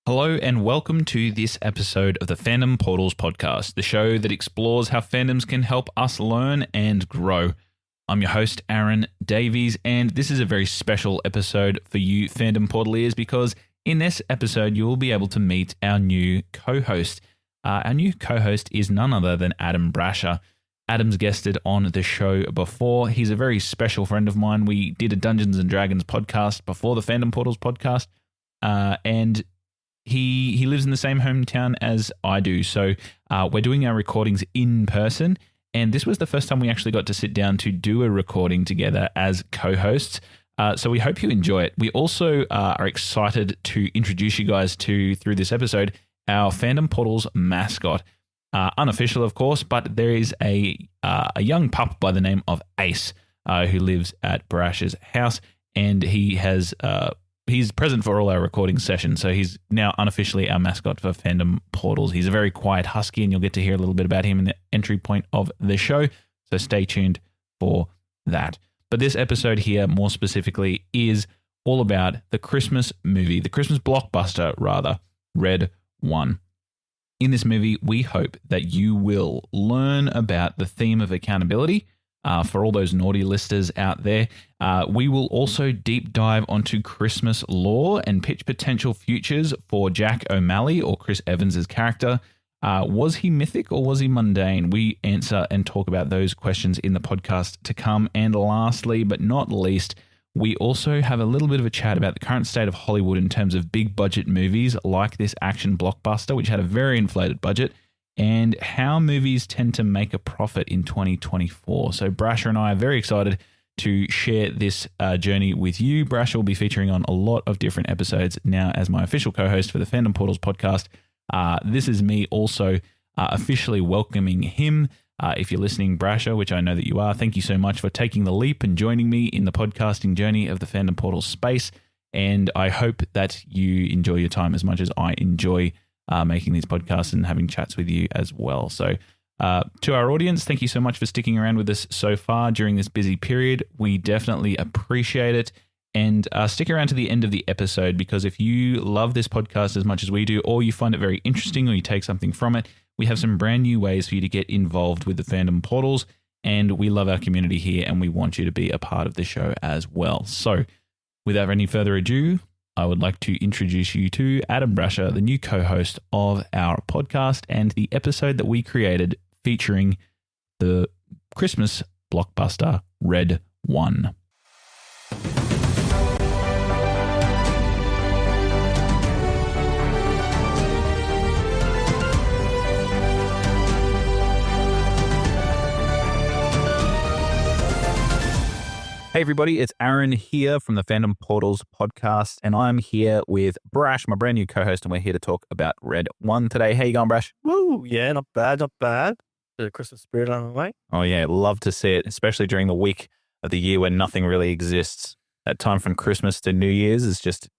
Hello and welcome to this episode of the Fandom Portals podcast, the show that explores how fandoms can help us learn and grow. I'm your host, Aaron Davies, and this is a very special episode for you Fandom Portaliers because in this episode you will be able to meet our new co-host. Our new co-host is none other than Adam Brasher. Adam's guested on the show before. He's a very special friend of mine. We did a Dungeons and Dragons podcast before the Fandom Portals podcast, and he lives in the same hometown as I do. So we're doing our recordings in person, and this was the first time we actually got to sit down to do a recording together as co-hosts. So we hope you enjoy it. We also are excited to introduce you guys to, through this episode, our Fandom Portals mascot. Unofficial, of course, but there is a young pup by the name of Ace who lives at Brasher's house, and he's present for all our recording sessions, so he's now unofficially our mascot for Fandom Portals. He's a very quiet husky, and you'll get to hear a little bit about him in the entry point of the show, so stay tuned for that. But this episode here, more specifically, is all about the Christmas movie, the Christmas blockbuster, rather, Red 1. In this movie, we hope that you will learn about the theme of accountability for all those naughty listers out there. We will also deep dive onto Christmas lore and pitch potential futures for Jack O'Malley or Chris Evans' character. Was he mythic or was he mundane? We answer and talk about those questions in the podcast to come. And lastly, but not least, we also have a little bit of a chat about the current state of Hollywood in terms of big budget movies like this action blockbuster, which had a very inflated budget, and how movies tend to make a profit in 2024. So Brasher and I are very excited to share this journey with you. Brasher will be featuring on a lot of different episodes now as my official co-host for the Fandom Portals podcast. This is me also officially welcoming him. If you're listening, Brasher, which I know that you are, thank you so much for taking the leap and joining me in the podcasting journey of the Fandom Portals space. And I hope that you enjoy your time as much as I enjoy making these podcasts and having chats with you as well. So to our audience, thank you so much for sticking around with us so far during this busy period. We definitely appreciate it. And stick around to the end of the episode, because if you love this podcast as much as we do, or you find it very interesting or you take something from it, we have some brand new ways for you to get involved with the Fandom Portals, and we love our community here and we want you to be a part of the show as well. So without any further ado, I would like to introduce you to Adam Brasher, the new co-host of our podcast and the episode that we created featuring the Christmas blockbuster Red 1. Hey everybody, it's Aaron here from the Fandom Portals podcast, and I'm here with Brash, my brand new co-host, and we're here to talk about Red 1 today. How you going, Brash? Woo, yeah, not bad, not bad. The Christmas spirit on the way. Oh yeah, love to see it, especially during the week of the year when nothing really exists. That time from Christmas to New Year's is just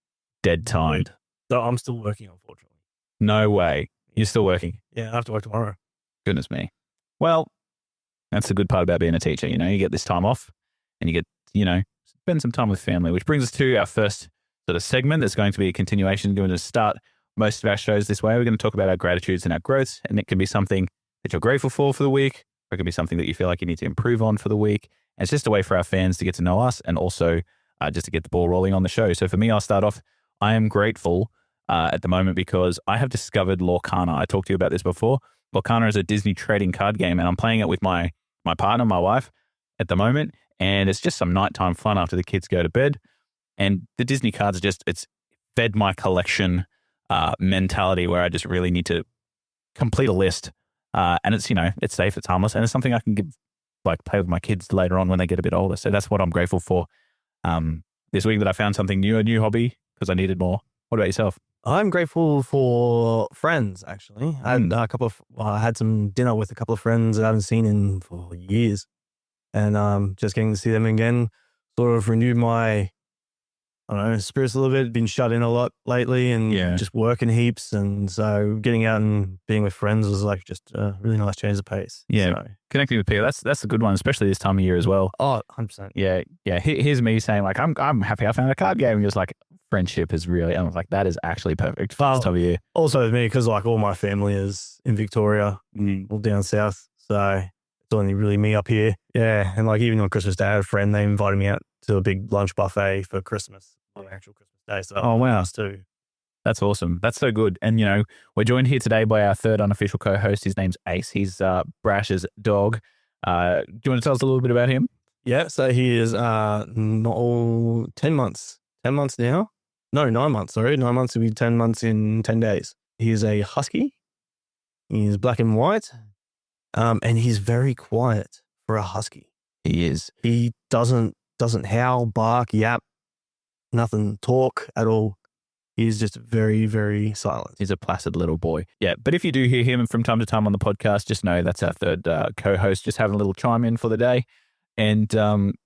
dead time. So I'm still working, unfortunately. No way. You're still working? Yeah, I have to work tomorrow. Goodness me. Well, that's the good part about being a teacher. You know, you get this time off and you get, spend some time with family, which brings us to our first sort of segment. That's going to be a continuation. We're going to start most of our shows this way. We're going to talk about our gratitudes and our growths, and it can be something that you're grateful for the week, or it can be something that you feel like you need to improve on for the week. And it's just a way for our fans to get to know us and also just to get the ball rolling on the show. So for me, I'll start off. I am grateful at the moment because I have discovered Lorcana. I talked to you about this before. Lorcana is a Disney trading card game, and I'm playing it with my partner, my wife, at the moment. And it's just some nighttime fun after the kids go to bed. And the Disney cards it's fed my collection mentality where I just really need to complete a list. And it's, it's safe, it's harmless, and it's something I can play with my kids later on when they get a bit older. So that's what I'm grateful for this week, that I found something new, a new hobby, because I needed more. What about yourself? I'm grateful for friends, actually. I had some dinner with a couple of friends that I haven't seen for years. And just getting to see them again sort of renewed my, spirits a little bit. Been shut in a lot lately and just working heaps. And so getting out and being with friends was just a really nice change of pace. Yeah, so. Connecting with people, that's a good one, especially this time of year as well. Oh, 100%. Yeah. Here's me saying I'm happy I found a card game. And just friendship has really, I was like, that is actually perfect for this time of year. Also with me, because like all my family is in Victoria, all down south. So it's only really me up here. Yeah. And like even on Christmas Day, I had a friend, they invited me out to a big lunch buffet for Christmas on actual Christmas Day. So Oh, wow. nice too. That's awesome. That's so good. And, you know, we're joined here today by our third unofficial co-host. His name's Ace. He's Brasher's dog. Do you want to tell us a little bit about him? Yeah. So he is not all 10 months. 10 months now. No, 9 months. Sorry. 9 months will be 10 months in 10 days. He is a husky. He's black and white. And he's very quiet for a husky. He is. He doesn't howl, bark, yap, nothing, talk at all. He's just very, very silent. He's a placid little boy. Yeah. But if you do hear him from time to time on the podcast, just know that's our third co-host, just having a little chime in for the day. And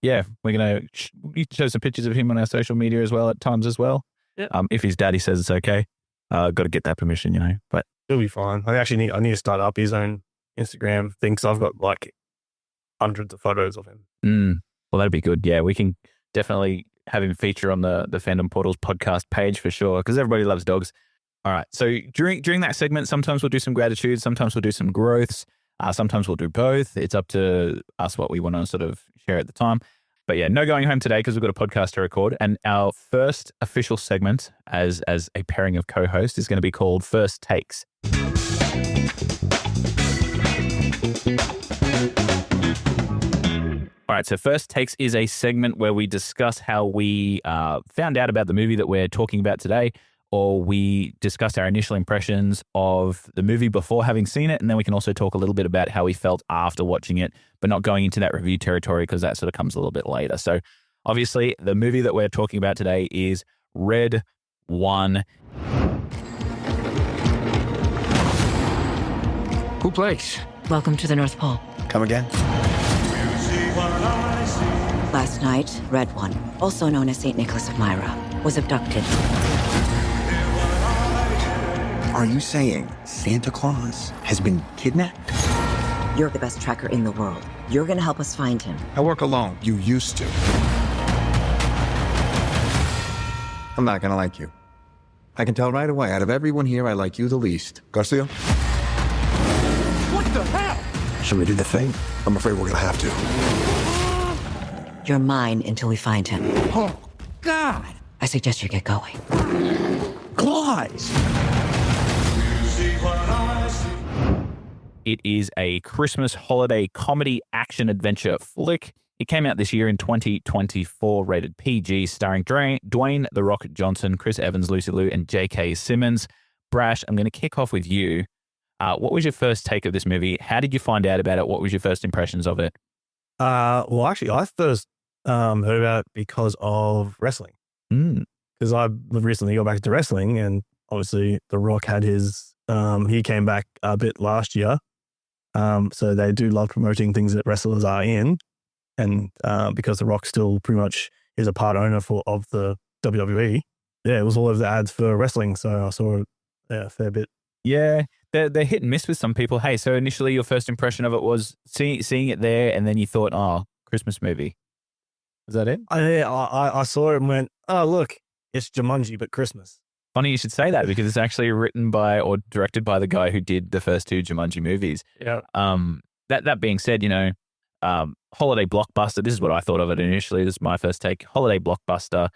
yeah, we're going to show some pictures of him on our social media as well at times as well. Yep. If his daddy says it's okay, got to get that permission, you know, but He'll be fine. I need to start up his own Instagram thing because I've got like hundreds of photos of him. Well, that'd be good. Yeah, we can definitely have him feature on the Fandom Portals podcast page for sure, because everybody loves dogs. All right. So during that segment, sometimes we'll do some gratitude, sometimes we'll do some growths, sometimes we'll do both. It's up to us what we want to sort of share at the time. But yeah, no going home today because we've got a podcast to record. And our first official segment as a pairing of co-hosts is going to be called First Takes. All right, so First Takes is a segment where we discuss how we found out about the movie that we're talking about today, or we discuss our initial impressions of the movie before having seen it, and then we can also talk a little bit about how we felt after watching it, but not going into that review territory because that sort of comes a little bit later. So obviously, the movie that we're talking about today is Red 1. Who plays? Welcome to the North Pole. Come again? Last night, Red One, also known as St. Nicholas of Myra, was abducted. Are you saying Santa Claus has been kidnapped? You're the best tracker in the world. You're gonna help us find him. I work alone. You used to. I'm not gonna like you. I can tell right away. Out of everyone here, I like you the least. Garcia? What the hell? Should we do the thing? I'm afraid we're gonna have to. You're mine until we find him. Oh, God! I suggest you get going. Claws! It is a Christmas holiday comedy action adventure flick. It came out this year in 2024, rated PG, starring Dwayne "The Rock" Johnson, Chris Evans, Lucy Liu, and J.K. Simmons. Brash, I'm going to kick off with you. What was your first take of this movie? How did you find out about it? What was your first impressions of it? Well, actually, I first heard about it because of wrestling. Because I recently got back into wrestling, and obviously The Rock had his, he came back a bit last year. So they do love promoting things that wrestlers are in. And because The Rock still pretty much is a part owner of the WWE, yeah, it was all over the ads for wrestling. So I saw it a fair bit. Yeah, they're hit and miss with some people. Hey, so initially your first impression of it was seeing it there, and then you thought, oh, Christmas movie. Is that it? I saw it and went, oh, look, it's Jumanji, but Christmas. Funny you should say that because it's actually written by or directed by the guy who did the first two Jumanji movies. Yeah. That being said, you know, holiday blockbuster. This is what I thought of it initially. This is my first take. Holiday blockbuster,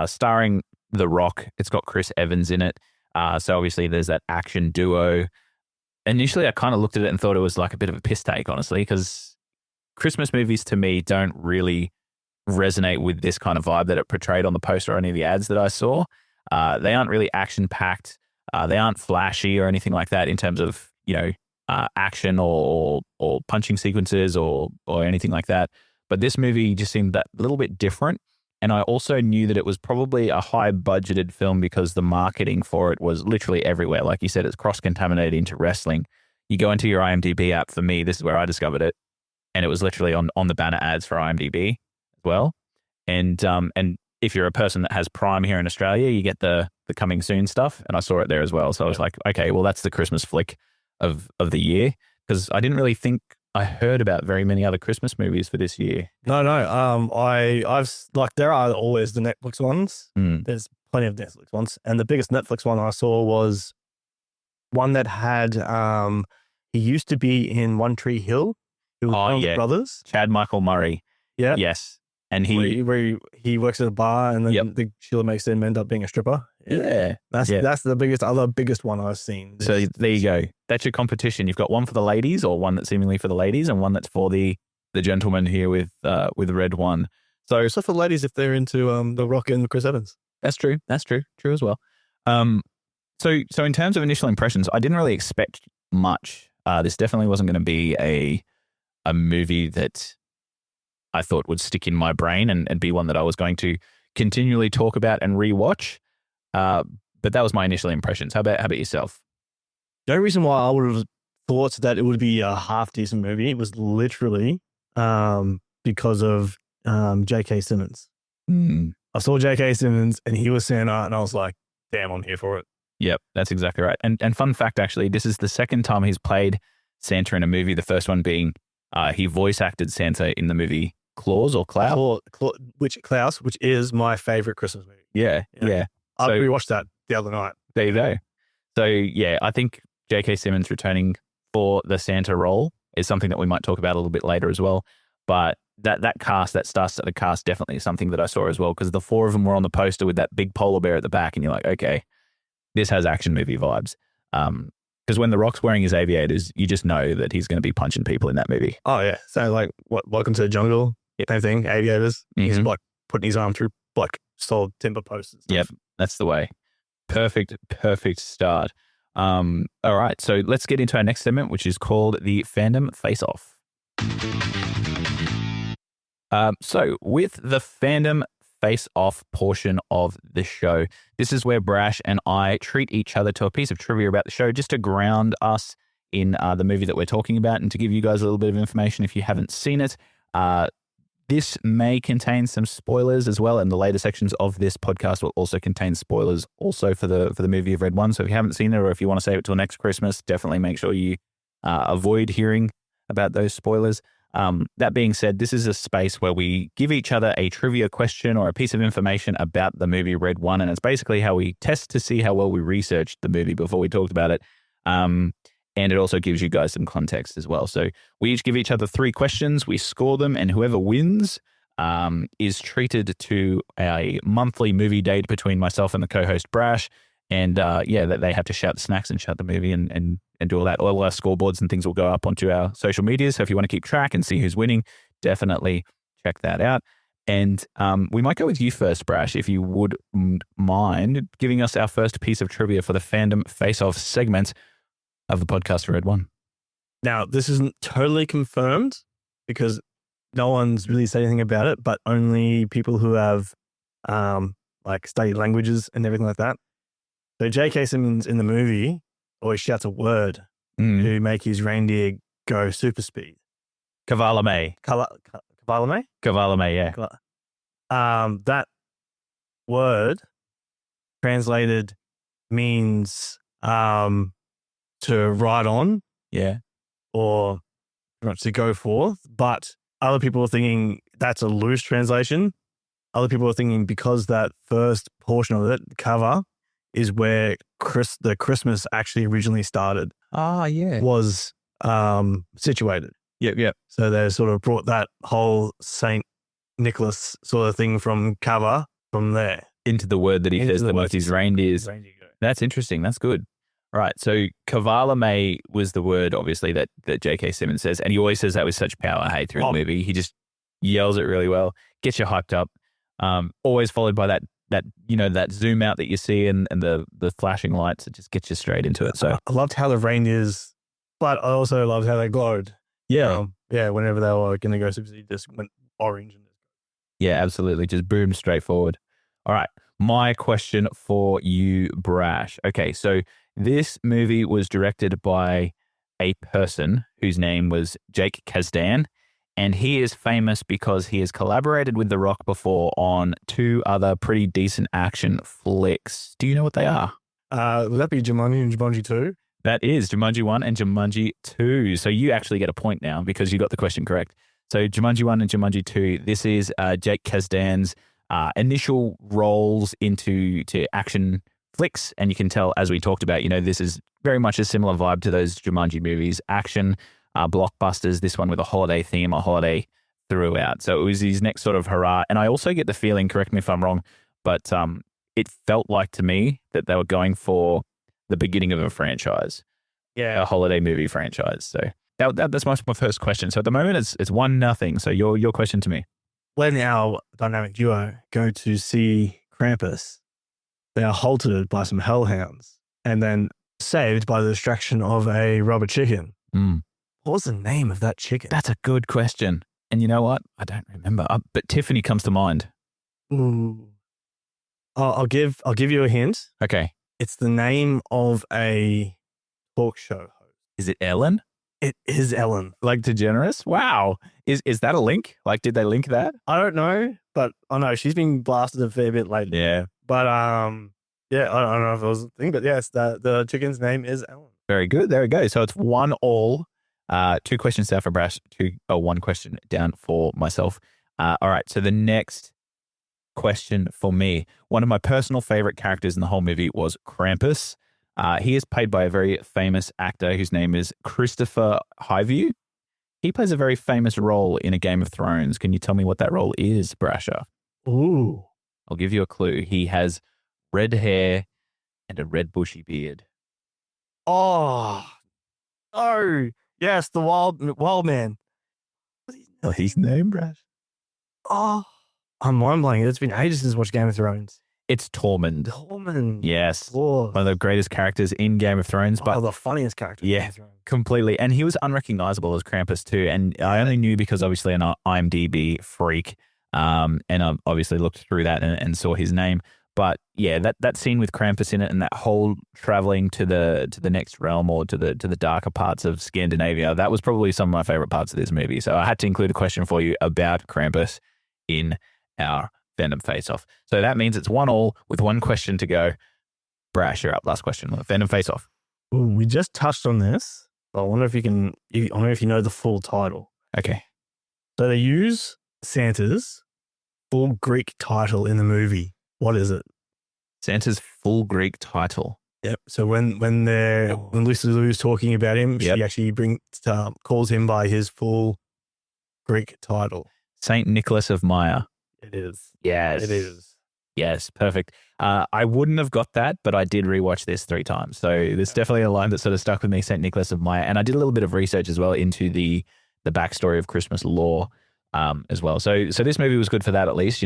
starring The Rock. It's got Chris Evans in it. So obviously there's that action duo. Initially, I kind of looked at it and thought it was like a bit of a piss take, honestly, because Christmas movies to me don't really resonate with this kind of vibe that it portrayed on the poster or any of the ads that I saw. They aren't really action-packed. They aren't flashy or anything like that in terms of, you know, action or punching sequences or anything like that. But this movie just seemed that little bit different. And I also knew that it was probably a high-budgeted film because the marketing for it was literally everywhere. Like you said, it's cross-contaminated into wrestling. You go into your IMDb app, for me, this is where I discovered it, and it was literally on the banner ads for IMDb as well. And if you're a person that has Prime here in Australia, you get the coming soon stuff, and I saw it there as well. So I was like, okay, well, that's the Christmas flick of the year, because I didn't really think I heard about very many other Christmas movies for this year. No. I've like there are always the Netflix ones. There's plenty of Netflix ones, and the biggest Netflix one I saw was one that had he used to be in One Tree Hill. It was one of the brothers, Chad Michael Murray. Yeah. Yes. And where he works at a bar, and then Sheila makes him end up being a stripper. That's the other biggest one I've seen. So there you go. That's your competition. You've got one for the ladies, or one that's seemingly for the ladies, and one that's for the gentleman here with Red One. So for the ladies if they're into The Rock and Chris Evans. That's true. True as well. So in terms of initial impressions, I didn't really expect much. This definitely wasn't going to be a movie that I thought would stick in my brain and be one that I was going to continually talk about and rewatch. But that was my initial impressions. How about yourself? The only reason why I would have thought that it would be a half decent movie was literally because of J.K. Simmons. I saw J.K. Simmons and he was Santa, and I was like, damn, I'm here for it. Yep, that's exactly right. And fun fact, actually, this is the second time he's played Santa in a movie. The first one being he voice acted Santa in the movie Klaus, which is my favorite Christmas movie. Yeah. I rewatched that the other night. There you go. So yeah, I think J.K. Simmons returning for the Santa role is something that we might talk about a little bit later as well. But that cast, that star-studded cast, definitely is something that I saw as well, because the four of them were on the poster with that big polar bear at the back, and you're like, okay, this has action movie vibes. Because when The Rock's wearing his aviators, you just know that he's going to be punching people in that movie. Oh yeah, so like Welcome to the Jungle, same thing, aviators. He's like putting his arm through like solid timber posts and stuff. Yep, that's the way. Perfect start. All right, so let's get into our next segment, which is called the Fandom Face-Off. So with the Fandom Face-Off portion of the show, this is where Brash and I treat each other to a piece of trivia about the show, just to ground us in the movie that we're talking about, and to give you guys a little bit of information if you haven't seen it. This may contain some spoilers as well, and the later sections of this podcast will also contain spoilers also for the movie of Red One. So if you haven't seen it, or if you want to save it till next Christmas, definitely make sure you avoid hearing about those spoilers. That being said, this is a space where we give each other a trivia question or a piece of information about the movie Red One, and it's basically how we test to see how well we researched the movie before we talked about it. And it also gives you guys some context as well. So we each give each other 3 questions, we score them, and whoever wins is treated to a monthly movie date between myself and the co-host Brash. And they have to shout the snacks and shout the movie and do all that. All our scoreboards and things will go up onto our social media. So if you want to keep track and see who's winning, definitely check that out. And we might go with you first, Brash, if you would mind giving us our first piece of trivia for the Fandom Face-Off segment of the podcast for Red One. Now, this isn't totally confirmed because no one's really said anything about it, but only people who have like studied languages and everything like that. So J.K. Simmons in the movie always shouts a word to make his reindeer go super speed. Kavalame. Kavalame? Kavalame, yeah. That word translated means to ride on, or to go forth. But other people are thinking that's a loose translation. Other people are thinking because that first portion of it, cover, is where the Christmas actually originally started. Was situated. Yep. So they sort of brought that whole Saint Nicholas sort of thing from cover from there into the word that he says with his reindeers. That's interesting. That's good. Right. So Kavalame was the word, obviously, that J.K. Simmons says. And he always says that with such power, through the movie. He just yells it really well, gets you hyped up. Always followed by that zoom out that you see and the flashing lights that just gets you straight into it. So I loved how the reindeers, but I also loved how they glowed. Yeah. Whenever they were going to go super, just went orange. Yeah, absolutely. Just boom, straight forward. All right. My question for you, Brash. Okay, so this movie was directed by a person whose name was Jake Kasdan, and he is famous because he has collaborated with The Rock before on 2 other pretty decent action flicks. Do you know what they are? Would that be Jumanji and Jumanji 2? That is Jumanji 1 and Jumanji 2. So you actually get a point now because you got the question correct. So Jumanji 1 and Jumanji 2, this is Jake Kasdan's initial roles into action flicks. And you can tell, as we talked about, this is very much a similar vibe to those Jumanji movies. Action, blockbusters, this one with a holiday theme, a holiday throughout. So it was his next sort of hurrah. And I also get the feeling, correct me if I'm wrong, but it felt like to me that they were going for the beginning of a franchise. Yeah, a holiday movie franchise. So that's my first question. So at the moment, it's 1-0. So your question to me. When our dynamic duo go to see Krampus, they are halted by some hellhounds and then saved by the distraction of a rubber chicken. Mm. What was the name of that chicken? That's a good question. And you know what? I don't remember. But Tiffany comes to mind. Ooh. I'll give you a hint. Okay. It's the name of a talk show host. Is it Ellen? It is Ellen. Like DeGeneres? Wow. Is that a link? Like, did they link that? I don't know, but I know she's been blasted a fair bit lately. Yeah. But yeah, I don't know if it was a thing, but yes, the chicken's name is Ellen. Very good. There we go. So it's 1-1. 2 questions down for Brash. 1 question down for myself. All right. So the next question for me, one of my personal favorite characters in the whole movie was Krampus. He is played by a very famous actor whose name is Christopher Hivju. He plays a very famous role in a Game of Thrones. Can you tell me what that role is, Brasher? Ooh. I'll give you a clue. He has red hair and a red bushy beard. Oh. Oh. Yes, the wild man. What's his name, Brash? Oh. I'm mind blanking. It's been ages since I watched Game of Thrones. It's Tormund. Tormund. Yes. Lord. One of the greatest characters in Game of Thrones. But the funniest character. Yeah. In Game of Thrones. Completely. And he was unrecognizable as Krampus too. And I only knew because obviously an IMDb freak. And I obviously looked through that and saw his name. But yeah, that scene with Krampus in it and that whole traveling to the next realm or to the darker parts of Scandinavia, that was probably some of my favorite parts of this movie. So I had to include a question for you about Krampus in our Fandom Face-Off. So that means it's 1-1 with 1 question to go. Brash, you're up. Last question. Fandom Face-Off. Ooh, we just touched on this. But I wonder if you know the full title. Okay. So they use Santa's full Greek title in the movie. What is it? Santa's full Greek title. Yep. So when Lucy Lou's talking about him, she actually calls him by his full Greek title. Saint Nicholas of Myra. It is. Yes. It is. Yes, perfect. I wouldn't have got that, but I did rewatch this 3 times. So there's definitely a line that sort of stuck with me, Saint Nicholas of Myra. And I did a little bit of research as well into the backstory of Christmas lore as well. So this movie was good for that, at least,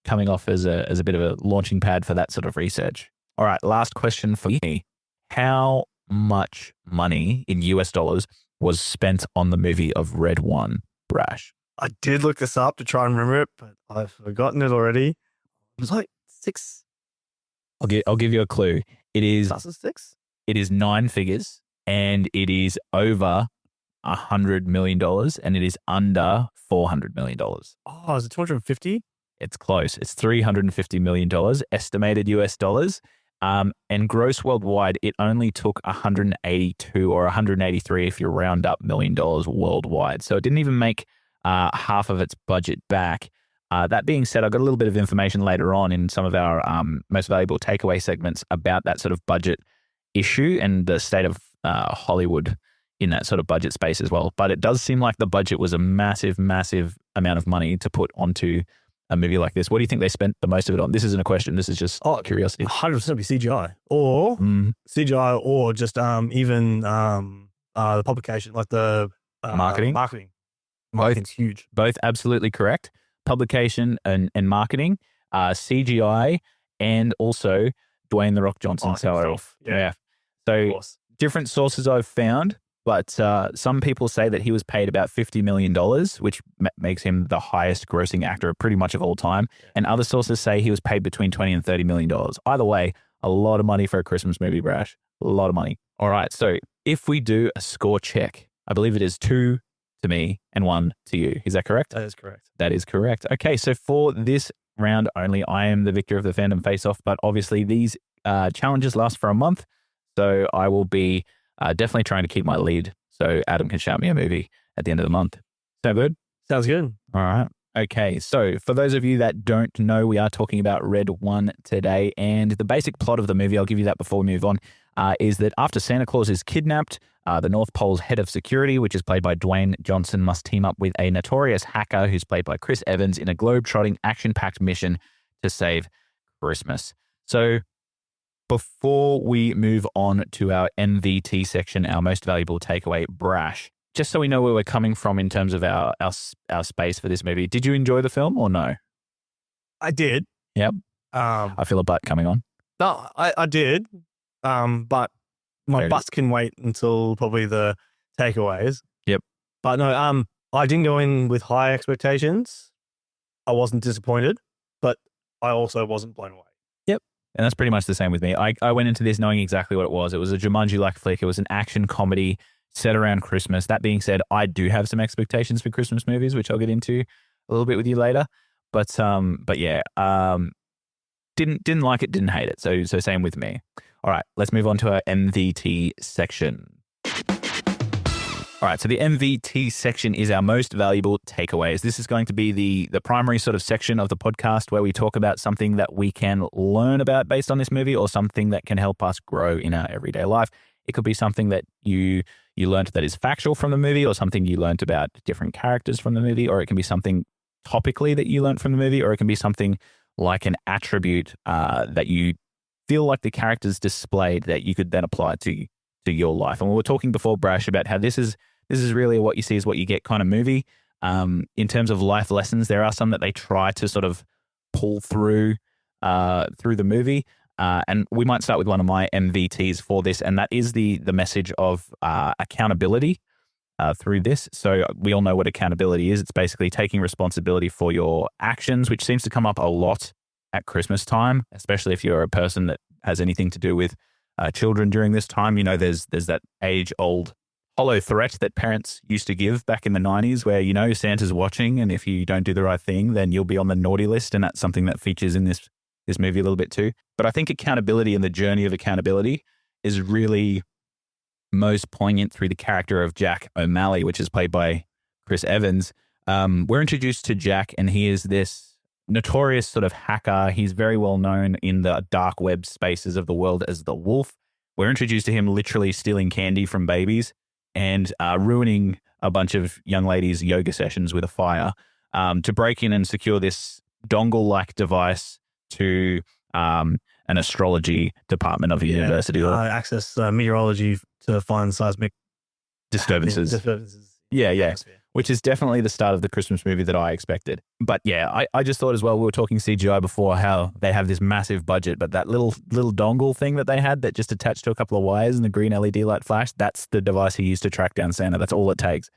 coming off as a bit of a launching pad for that sort of research. All right, last question for me. How much money in US dollars was spent on the movie of Red One, Brash? I did look this up to try and remember it, but I've forgotten it already. It was like 6. I'll give you a clue. It is 6. It is 9 figures, and it is over $100 million, and it is under $400 million. Oh, is it 250? It's close. It's $350 million estimated US dollars. And gross worldwide, it only took 182 or 183 if you round up $1 million worldwide. So it didn't even make half of its budget back. That being said, I got a little bit of information later on in some of our most valuable takeaway segments about that sort of budget issue and the state of Hollywood in that sort of budget space as well. But it does seem like the budget was a massive, massive amount of money to put onto a movie like this. What do you think they spent the most of it on? This isn't a question. This is just curiosity. 100% be CGI or CGI or just even the publication, like the marketing. Marketing's huge. Both absolutely correct. Publication and marketing, CGI, and also Dwayne "The Rock" Johnson's salary. Yeah. So different sources I've found, but some people say that he was paid about $50 million, which makes him the highest grossing actor pretty much of all time. Yeah. And other sources say he was paid between $20 and $30 million. Either way, a lot of money for a Christmas movie, Brash. A lot of money. All right. So if we do a score check, I believe it is 2 to me and 1 to you. Is that correct? That is correct. That is correct. Okay. So for this round only, I am the victor of the Fandom Face-Off, but obviously these challenges last for a month. So I will be definitely trying to keep my lead so Adam can shout me a movie at the end of the month. Sound good? Sounds good. All right. Okay, so for those of you that don't know, we are talking about Red 1 today, and the basic plot of the movie, I'll give you that before we move on, is that after Santa Claus is kidnapped, the North Pole's head of security, which is played by Dwayne Johnson, must team up with a notorious hacker who's played by Chris Evans in a globe-trotting, action-packed mission to save Christmas. So before we move on to our MVT section, our most valuable takeaway, Brash, just so we know where we're coming from in terms of our space for this movie, did you enjoy the film or no? I did. Yep. I feel a butt coming on. No, I did. But my butts can wait until probably the takeaways. Yep. But no, I didn't go in with high expectations. I wasn't disappointed, but I also wasn't blown away. Yep. And that's pretty much the same with me. I went into this knowing exactly what it was. It was a Jumanji-like flick. It was an action comedy set around Christmas. That being said, I do have some expectations for Christmas movies, which I'll get into a little bit with you later. But yeah, didn't like it, didn't hate it. So same with me. All right, let's move on to our MVT section. All right, so the MVT section is our most valuable takeaways. This is going to be the primary sort of section of the podcast where we talk about something that we can learn about based on this movie or something that can help us grow in our everyday life. It could be something that you learned that is factual from the movie, or something you learned about different characters from the movie, or it can be something topically that you learned from the movie, or it can be something like an attribute that you feel like the characters displayed that you could then apply to your life. And we were talking before, Brash, about how this is really what you see is what you get kind of movie. In terms of life lessons, there are some that they try to sort of pull through the movie. And we might start with one of my MVTs for this, and that is the message of accountability through this. So we all know what accountability is. It's basically taking responsibility for your actions, which seems to come up a lot at Christmas time, especially if you're a person that has anything to do with children during this time. You know, there's that age-old hollow threat that parents used to give back in the 90s where, you know, Santa's watching, and if you don't do the right thing, then you'll be on the naughty list, and that's something that features in this movie a little bit too. But I think accountability and the journey of accountability is really most poignant through the character of Jack O'Malley, which is played by Chris Evans. We're introduced to Jack, and he is this notorious sort of hacker. He's very well known in the dark web spaces of the world as the Wolf. We're introduced to him literally stealing candy from babies and ruining a bunch of young ladies' yoga sessions with a fire to break in and secure this dongle-like device to an astrology department of the university. Access meteorology to find seismic disturbances. Yeah. Atmosphere. Which is definitely the start of the Christmas movie that I expected. But yeah, I just thought as well, we were talking CGI before, how they have this massive budget, but that little dongle thing that they had that just attached to a couple of wires and the green LED light flash, that's the device he used to track down Santa. That's all it takes.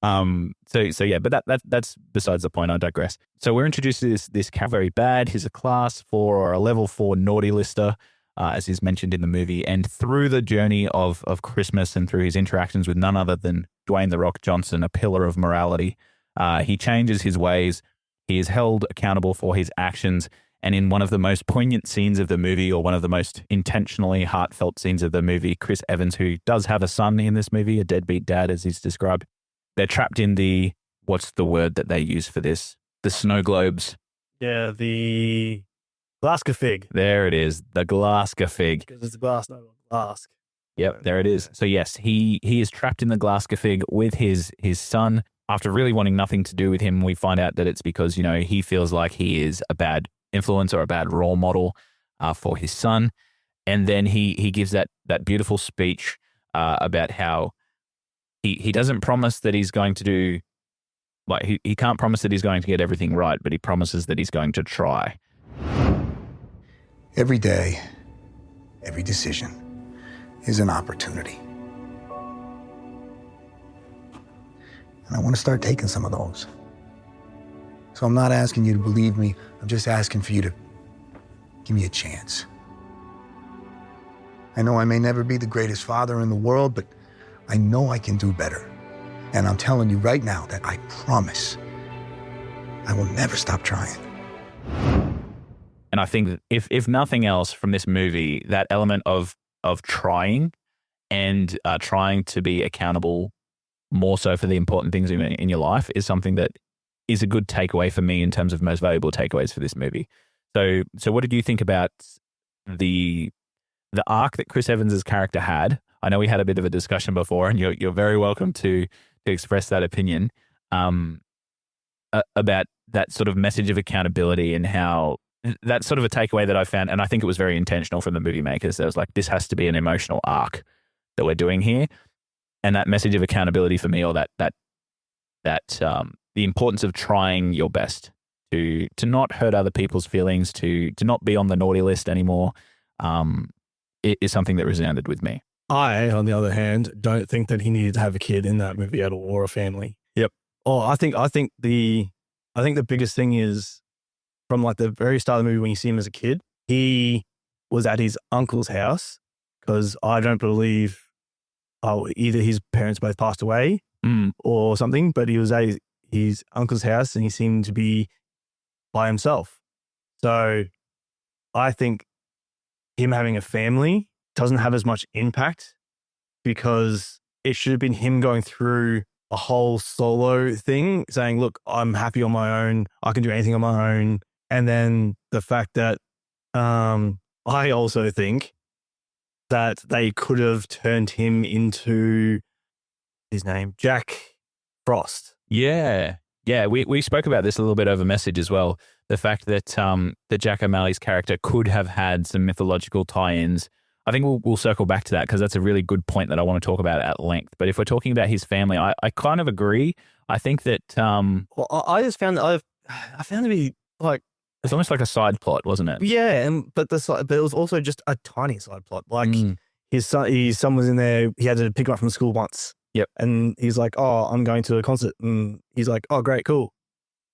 So yeah, but that's besides the point. I digress. So we're introduced to this cat, very bad. He's a class 4 or a level 4 naughty lister, as is mentioned in the movie. And through the journey of Christmas and through his interactions with none other than Dwayne "The Rock" Johnson, a pillar of morality, he changes his ways. He is held accountable for his actions. And in one of the most poignant scenes of the movie, or one of the most intentionally heartfelt scenes of the movie, Chris Evans, who does have a son in this movie, a deadbeat dad, as he's described, they're trapped in what's the word that they use for this? The snow globes. Yeah, the Glaskafig. There it is, the Glaskafig. Because it's a glass, not a glask. Yep, there it is. So yes, he is trapped in the Glaskafig with his son. After really wanting nothing to do with him, we find out that it's because, you know, he feels like he is a bad influence or a bad role model for his son. And then he gives that beautiful speech about how he doesn't promise that he's going to do, like he can't promise that he's going to get everything right, but he promises that he's going to try. Every day, every decision is an opportunity. And I want to start taking some of those. So I'm not asking you to believe me. I'm just asking for you to give me a chance. I know I may never be the greatest father in the world, but I know I can do better. And I'm telling you right now that I promise I will never stop trying. And I think that if nothing else from this movie, that element of trying and trying to be accountable more so for the important things in your life is something that is a good takeaway for me in terms of most valuable takeaways for this movie. So what did you think about the arc that Chris Evans' character had? I know we had a bit of a discussion before, and you're very welcome to express that opinion about that sort of message of accountability and how that's sort of a takeaway that I found, and I think it was very intentional from the movie makers. There was like, this has to be an emotional arc that we're doing here, and that message of accountability for me, or that the importance of trying your best to not hurt other people's feelings, to not be on the naughty list anymore, it is something that resounded with me. I, on the other hand, don't think that he needed to have a kid in that movie at all, or a family. Yep. Oh, I think the biggest thing is from like the very start of the movie when you see him as a kid, he was at his uncle's house because I don't believe either his parents both passed away or something, but he was at his uncle's house and he seemed to be by himself. So I think him having a family doesn't have as much impact because it should have been him going through a whole solo thing saying, look, I'm happy on my own. I can do anything on my own. And then the fact that I also think that they could have turned him into his name, Jack Frost. Yeah. Yeah, we spoke about this a little bit over message as well. The fact that that Jack O'Malley's character could have had some mythological tie-ins. I think we'll circle back to that because that's a really good point that I want to talk about at length. But if we're talking about his family, I kind of agree. I think that Well, I just found I found it to be like it's almost like a side plot, wasn't it? yeah, but it was also just a tiny side plot. Like his son was in there. He had to pick him up from school once. Yep. And he's like, "Oh, I'm going to a concert," and he's like, "Oh, great, cool,"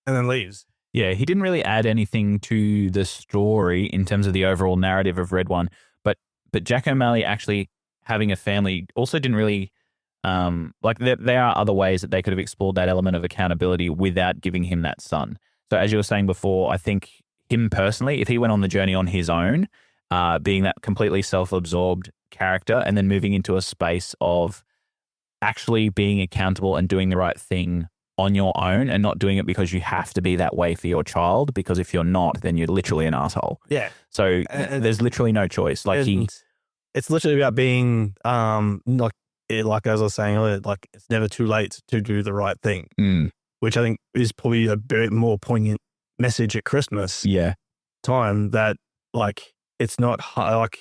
and then leaves. Yeah, he didn't really add anything to the story in terms of the overall narrative of Red One, but Jack O'Malley actually having a family also didn't really like there are other ways that they could have explored that element of accountability without giving him that son. So as you were saying before, I think him personally, if he went on the journey on his own, being that completely self-absorbed character and then moving into a space of actually being accountable and doing the right thing on your own and not doing it because you have to be that way for your child, because if you're not, then you're literally an asshole. Yeah. So there's literally no choice. Like it's literally about being like as I was saying earlier, like it's never too late to do the right thing, which I think is probably a bit more poignant message at Christmas time, that like it's not hard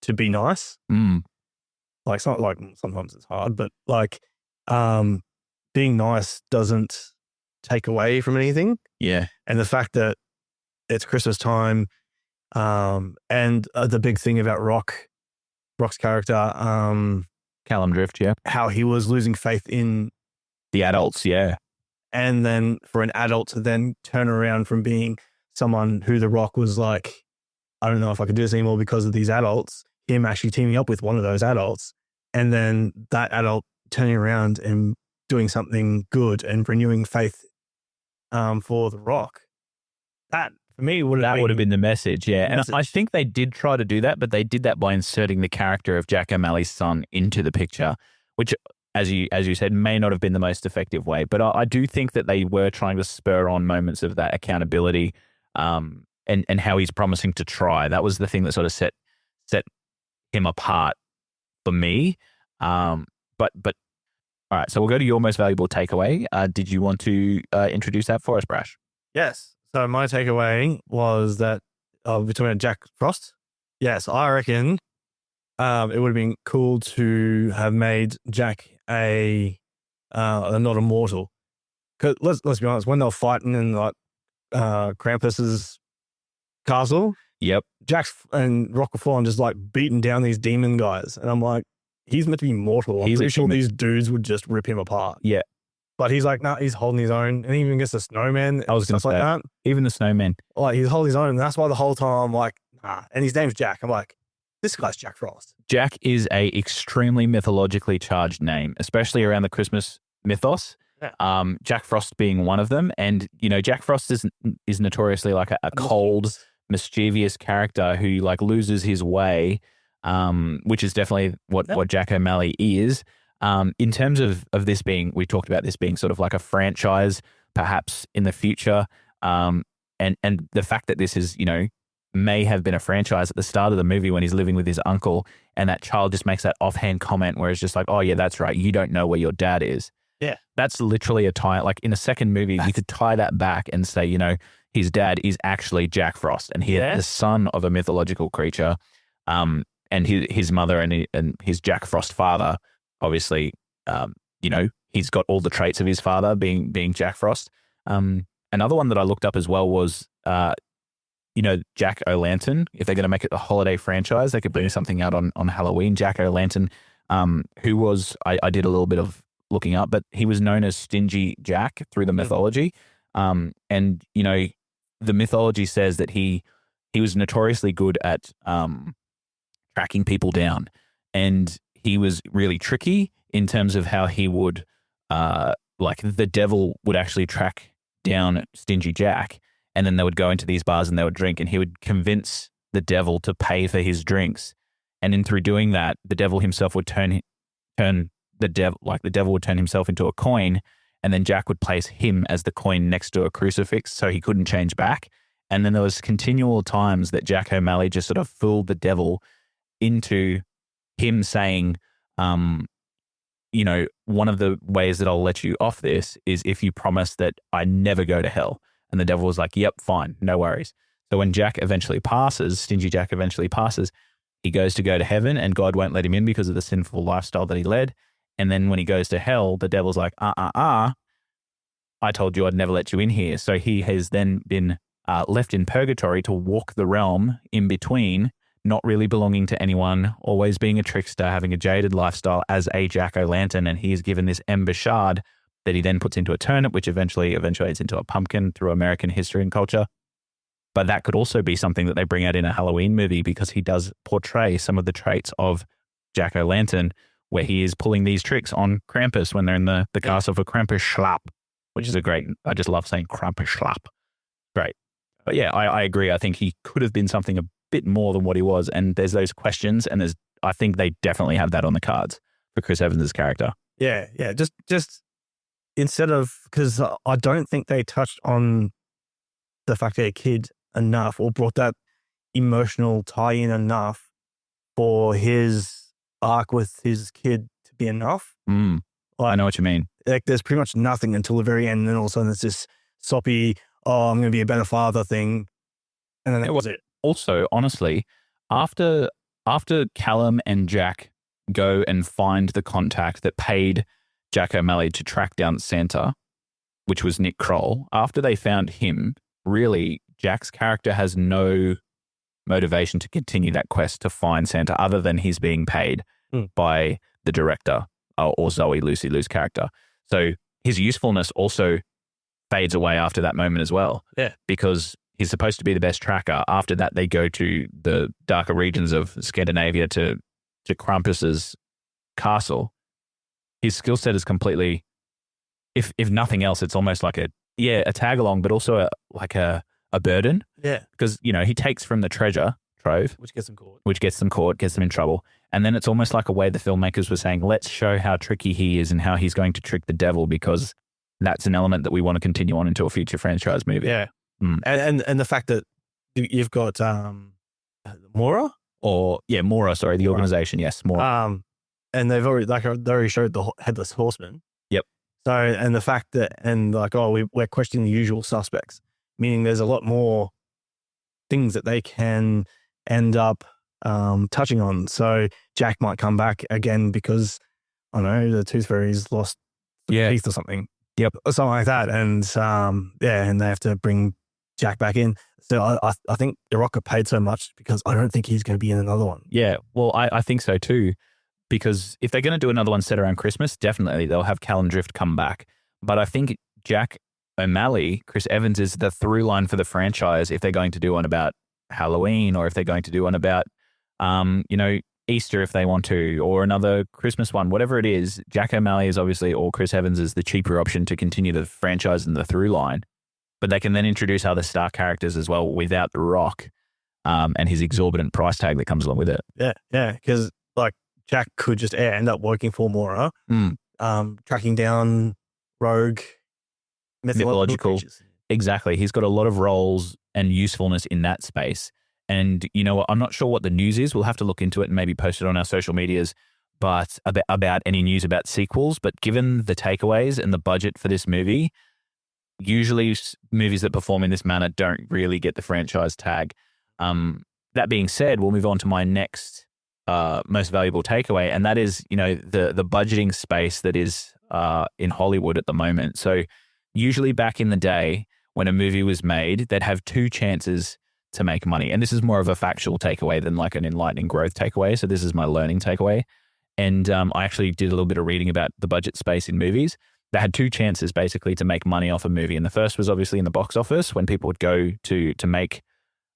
to be nice. Like it's not like sometimes it's hard, but like being nice doesn't take away from anything. Yeah. And the fact that it's Christmas time, and the big thing about Rock's character, Callum Drift, how he was losing faith in the adults, and then for an adult to then turn around from being someone who the Rock was like, I don't know if I could do this anymore because of these adults, him actually teaming up with one of those adults, and then that adult turning around and doing something good and renewing faith for the Rock. That for me would have been the message, And I think they did try to do that, but they did that by inserting the character of Jack O'Malley's son into the picture, which, as you said, may not have been the most effective way. But I do think that they were trying to spur on moments of that accountability, and how he's promising to try. That was the thing that sort of set him apart for me. But all right, so we'll go to your most valuable takeaway. Did you want to introduce that for us, Brash? Yes. So my takeaway was that we're talking about Jack Frost. Yes, I reckon it would have been cool to have made Jack a not immortal. Because let's be honest, when they were fighting in like Krampus's castle, Jack and Rock were falling just like beating down these demon guys, and I'm like, he's meant to be mortal. I'm pretty sure these dudes would just rip him apart. Yeah. But he's like, nah, he's holding his own. And he even gets the snowman. I was going to say, like that. Even the snowman. Like, he's holding his own. And that's why the whole time I'm like, nah. And his name's Jack. I'm like, this guy's Jack Frost. Jack is a extremely mythologically charged name, especially around the Christmas mythos. Yeah. Jack Frost being one of them. And, you know, Jack Frost is notoriously like a cold, mischievous character who like loses his way which is definitely what Jack O'Malley is. In terms of this being, we talked about this being sort of like a franchise, perhaps in the future, and the fact that this is, may have been a franchise at the start of the movie when he's living with his uncle, and that child just makes that offhand comment where it's just like, oh yeah, that's right, you don't know where your dad is. Yeah. That's literally a tie. Like in a second movie, you could tie that back and say, his dad is actually Jack Frost, and he is the son of a mythological creature. And his mother and his Jack Frost father, obviously, he's got all the traits of his father being Jack Frost. Another one that I looked up as well was, Jack O'Lantern. If they're going to make it a holiday franchise, they could bring something out on Halloween. Jack O'Lantern, who was, I did a little bit of looking up, but he was known as Stingy Jack through the mythology. And, the mythology says that he was notoriously good at tracking people down. And he was really tricky in terms of how he would, the devil would actually track down Stingy Jack, and then they would go into these bars and they would drink, and he would convince the devil to pay for his drinks. And through doing that, the devil himself would turn the devil would turn himself into a coin, and then Jack would place him as the coin next to a crucifix so he couldn't change back. And then there was continual times that Jack O'Malley just sort of fooled the devil into him saying, one of the ways that I'll let you off this is if you promise that I never go to hell. And the devil was like, yep, fine, no worries. So when Jack eventually passes, Stingy Jack eventually passes, he goes to go to heaven, and God won't let him in because of the sinful lifestyle that he led. And then when he goes to hell, the devil's like, I told you I'd never let you in here. So he has then been left in purgatory to walk the realm in between, not really belonging to anyone, always being a trickster, having a jaded lifestyle as a Jack O'Lantern. And he is given this ember shard that he then puts into a turnip, which eventually eventuates into a pumpkin through American history and culture. But that could also be something that they bring out in a Halloween movie, because he does portray some of the traits of Jack O'Lantern, where he is pulling these tricks on Krampus when they're in the castle for Krampus Schlapp, which is I just love saying Krampus Schlapp. Great. But yeah, I agree. I think he could have been something a bit more than what he was. And there's those questions, and I think they definitely have that on the cards for Chris Evans' character. Yeah. Just instead of, because I don't think they touched on the fact that a kid enough, or brought that emotional tie-in enough for his arc with his kid to be enough. I know what you mean. Like, there's pretty much nothing until the very end, and then all of a sudden it's this soppy, I'm going to be a better father thing. And then that was it. Also, honestly, after Callum and Jack go and find the contact that paid Jack O'Malley to track down Santa, which was Nick Kroll, after they found him, really, Jack's character has no motivation to continue that quest to find Santa other than he's being paid by the director or Zoe, Lucy Liu's character. So his usefulness also fades away after that moment as well. Yeah. Because he's supposed to be the best tracker. After that, they go to the darker regions of Scandinavia to Krampus's castle. His skill set is completely, if nothing else, it's almost like a tag along, but also a burden. Yeah. Because, he takes from the treasure trove, which gets them caught, gets them in trouble. And then it's almost like a way the filmmakers were saying, let's show how tricky he is and how he's going to trick the devil, because that's an element that we want to continue on into a future franchise movie. Yeah. And the fact that you've got Mora? Mora, sorry, the organization, yes, Mora. And they've already showed the Headless Horseman. Yep. So, and the fact that, we're questioning the usual suspects, meaning there's a lot more things that they can end up touching on. So Jack might come back again because, I don't know, the Tooth Fairy's lost a teeth or something. Yep. Or something like that. And and they have to bring Jack back in. So I think The Rock got paid so much because I don't think he's going to be in another one. Yeah, well, I think so too. Because if they're going to do another one set around Christmas, definitely they'll have Callum Drift come back. But I think Jack O'Malley, Chris Evans, is the through line for the franchise if they're going to do one about Halloween, or if they're going to do one about, Easter if they want to, or another Christmas one, whatever it is. Jack O'Malley is obviously, or Chris Evans is the cheaper option to continue the franchise and the through line. But they can then introduce other star characters as well without The Rock. and his exorbitant price tag that comes along with it. Yeah. Because like Jack could just end up working for Mora, tracking down rogue mythological creatures. Exactly. He's got a lot of roles and usefulness in that space. And you know what? I'm not sure what the news is. We'll have to look into it and maybe post it on our social medias. But about any news about sequels. But given the takeaways and the budget for this movie, usually movies that perform in this manner don't really get the franchise tag. That being said, we'll move on to my next most valuable takeaway, and that is, you know, the budgeting space that is in Hollywood at the moment. So usually back in the day when a movie was made, they'd have two chances to make money. And this is more of a factual takeaway than like an enlightening growth takeaway. So this is my learning takeaway. And I actually did a little bit of reading about the budget space in movies. They had two chances basically to make money off a movie. And the first was obviously in the box office when people would go to make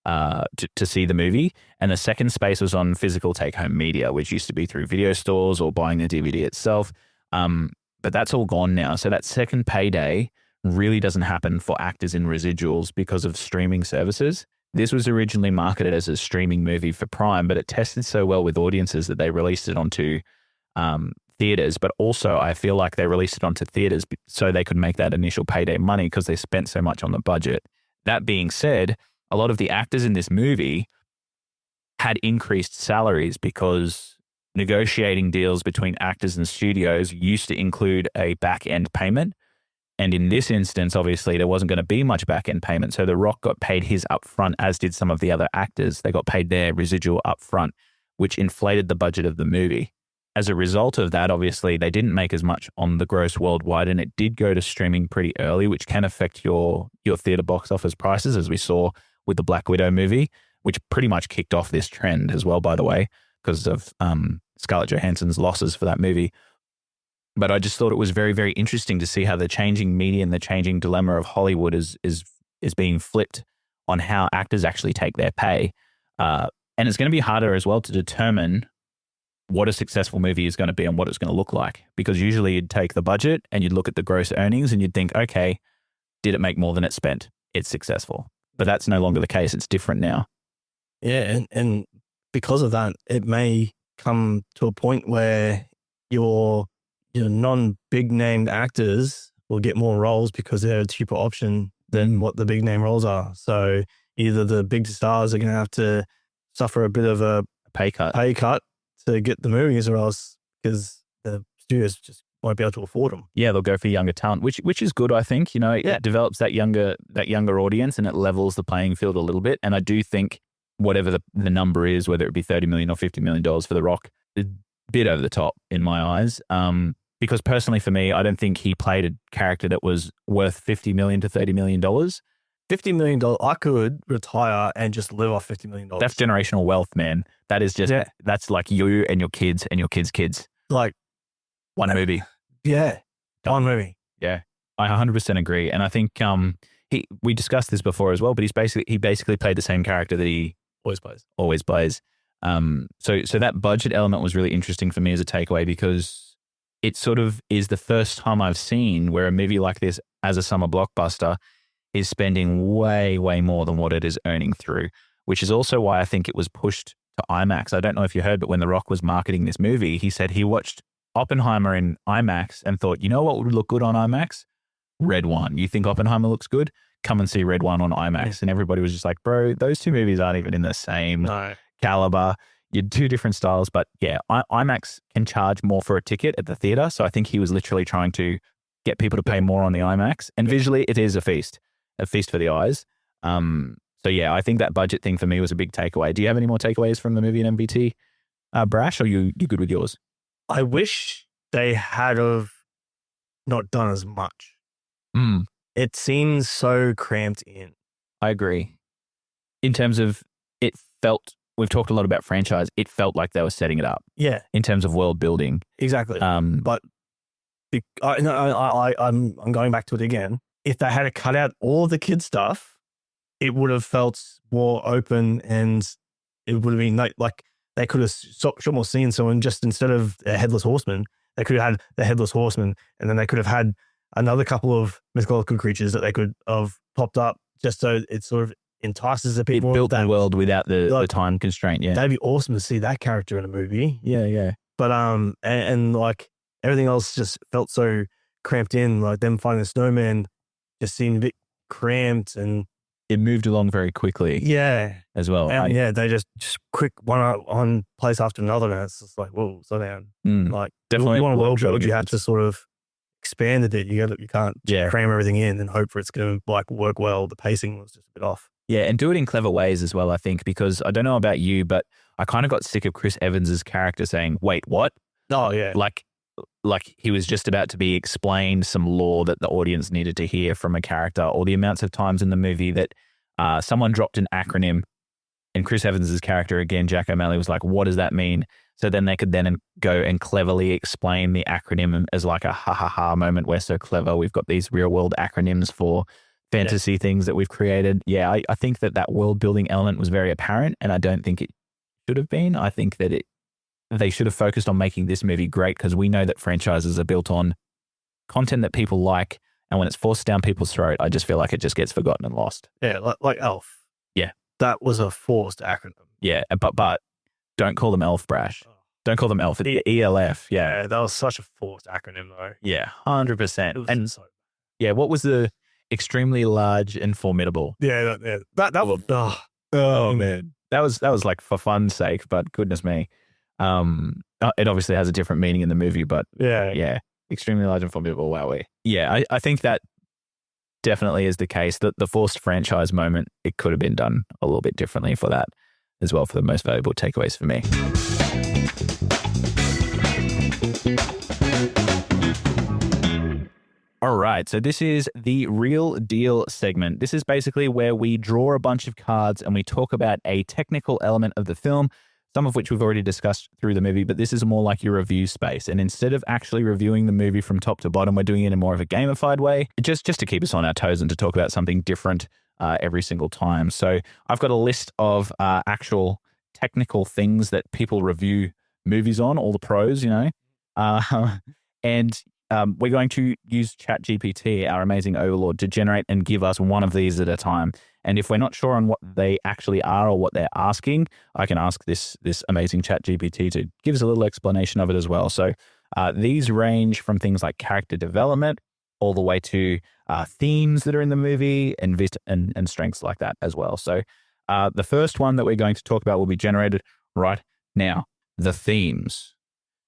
to see the movie. And the second space was on physical take-home media, which used to be through video stores or buying the DVD itself. But that's all gone now. So that second payday really doesn't happen for actors in residuals because of streaming services. This was originally marketed as a streaming movie for Prime, but it tested so well with audiences that they released it onto theaters. But also I feel like they released it onto theaters so they could make that initial payday money because they spent so much on the budget. That being said, a lot of the actors in this movie had increased salaries because negotiating deals between actors and studios used to include a back-end payment. And in this instance, obviously, there wasn't going to be much back-end payment. So The Rock got paid his upfront, as did some of the other actors. They got paid their residual upfront, which inflated the budget of the movie. As a result of that, obviously, they didn't make as much on the gross worldwide, and it did go to streaming pretty early, which can affect your theater box office prices, as we saw with the Black Widow movie, which pretty much kicked off this trend as well, by the way, because of Scarlett Johansson's losses for that movie. But I just thought it was very, very interesting to see how the changing media and the changing dilemma of Hollywood is being flipped on how actors actually take their pay. And it's going to be harder as well to determine what a successful movie is going to be and what it's going to look like. Because usually you'd take the budget and you'd look at the gross earnings and you'd think, okay, did it make more than it spent? It's successful. But that's no longer the case. It's different now. Yeah, and because of that, it may come to a point where your non-big named actors will get more roles because they're a cheaper option than what the big name roles are. So either the big stars are going to have to suffer a bit of a pay cut to get the movies, or else because the studios just won't be able to afford them. Yeah, they'll go for younger talent, which is good, I think. You know, it develops that younger audience and it levels the playing field a little bit. And I do think whatever the number is, whether it be $30 million or $50 million for The Rock, is a bit over the top in my eyes. Because personally for me, I don't think he played a character that was worth $50 million to $30 million. $50 million, I could retire and just live off $50 million. That's generational wealth, man. That is just, that's like you and your kids and your kids' kids. Like one movie. Yeah. One movie. Yeah. I 100% agree. And I think we discussed this before as well, but he basically played the same character that he always plays. So that budget element was really interesting for me as a takeaway, because it sort of is the first time I've seen where a movie like this as a summer blockbuster is spending way, way more than what it is earning through, which is also why I think it was pushed to IMAX. I don't know if you heard, but when The Rock was marketing this movie, he said he watched Oppenheimer in IMAX and thought, you know what would look good on IMAX? Red One. You think Oppenheimer looks good? Come and see Red One on IMAX. And everybody was just like, bro, those two movies aren't even in the same caliber. You're two different styles. But yeah, IMAX can charge more for a ticket at the theater. So I think he was literally trying to get people to pay more on the IMAX. And visually, it is a feast for the eyes. So yeah, I think that budget thing for me was a big takeaway. Do you have any more takeaways from the movie in MVT, Brash, or you good with yours? I wish they had of not done as much. It seems so cramped in. I agree. In terms of we've talked a lot about franchise. It felt like they were setting it up. Yeah. In terms of world building. Exactly. But I'm going back to it again. If they had cut out all the kid stuff, it would have felt more open, and it would have been like they could have shot more scenes. So just instead of a headless horseman, they could have had the headless horseman, and then they could have had another couple of mythological creatures that they could have popped up, just so it sort of entices the It people. built the world without the like, time constraint. Yeah. That'd be awesome to see that character in a movie. Yeah. But and like everything else just felt so cramped in. Like them finding the snowman just seemed a bit cramped, and It moved along very quickly as well. they just quick one place after another, and it's just like, whoa, slow down. Like Definitely you want a world build, build, you have to sort of expand it. You can't cram everything in and hope for it's going to like work well. The pacing was just a bit off. Yeah, and do it in clever ways as well, I think, because I don't know about you, but I kind of got sick of Chris Evans's character saying, wait, what? Oh, yeah. Like he was just about to be explained some lore that the audience needed to hear from a character, or the amounts of times in the movie that someone dropped an acronym and Chris Evans's character, again, Jack O'Malley, was like, what does that mean? So then they could then go and cleverly explain the acronym as like a ha moment. We're so clever. We've got these real world acronyms for fantasy things that we've created. Yeah, I think that world building element was very apparent, and I don't think it should have been. I think that they should have focused on making this movie great, because we know that franchises are built on content that people like, and when it's forced down people's throat, I just feel like it just gets forgotten and lost. Yeah, like Elf. Yeah. That was a forced acronym. Yeah, but don't call them Elf, Brash. Don't call them Elf. It's ELF. Yeah, that was such a forced acronym though. Yeah, 100%. And yeah, what was the extremely large and formidable? Yeah, that was. Oh man, that was like for fun's sake, but goodness me, it obviously has a different meaning in the movie, but yeah, extremely large and formidable. Wowee. Yeah, I think that definitely is the case. That the forced franchise moment, it could have been done a little bit differently for that as well. For the most valuable takeaways for me. All right, so this is the Real Deal segment. This is basically where we draw a bunch of cards and we talk about a technical element of the film, some of which we've already discussed through the movie, but this is more like your review space. And instead of actually reviewing the movie from top to bottom, we're doing it in more of a gamified way, just to keep us on our toes and to talk about something different every single time. So I've got a list of actual technical things that people review movies on, all the pros, and we're going to use ChatGPT, our amazing overlord, to generate and give us one of these at a time. And if we're not sure on what they actually are or what they're asking, I can ask this amazing ChatGPT to give us a little explanation of it as well. So these range from things like character development all the way to themes that are in the movie and strengths like that as well. So the first one that we're going to talk about will be generated right now, the themes.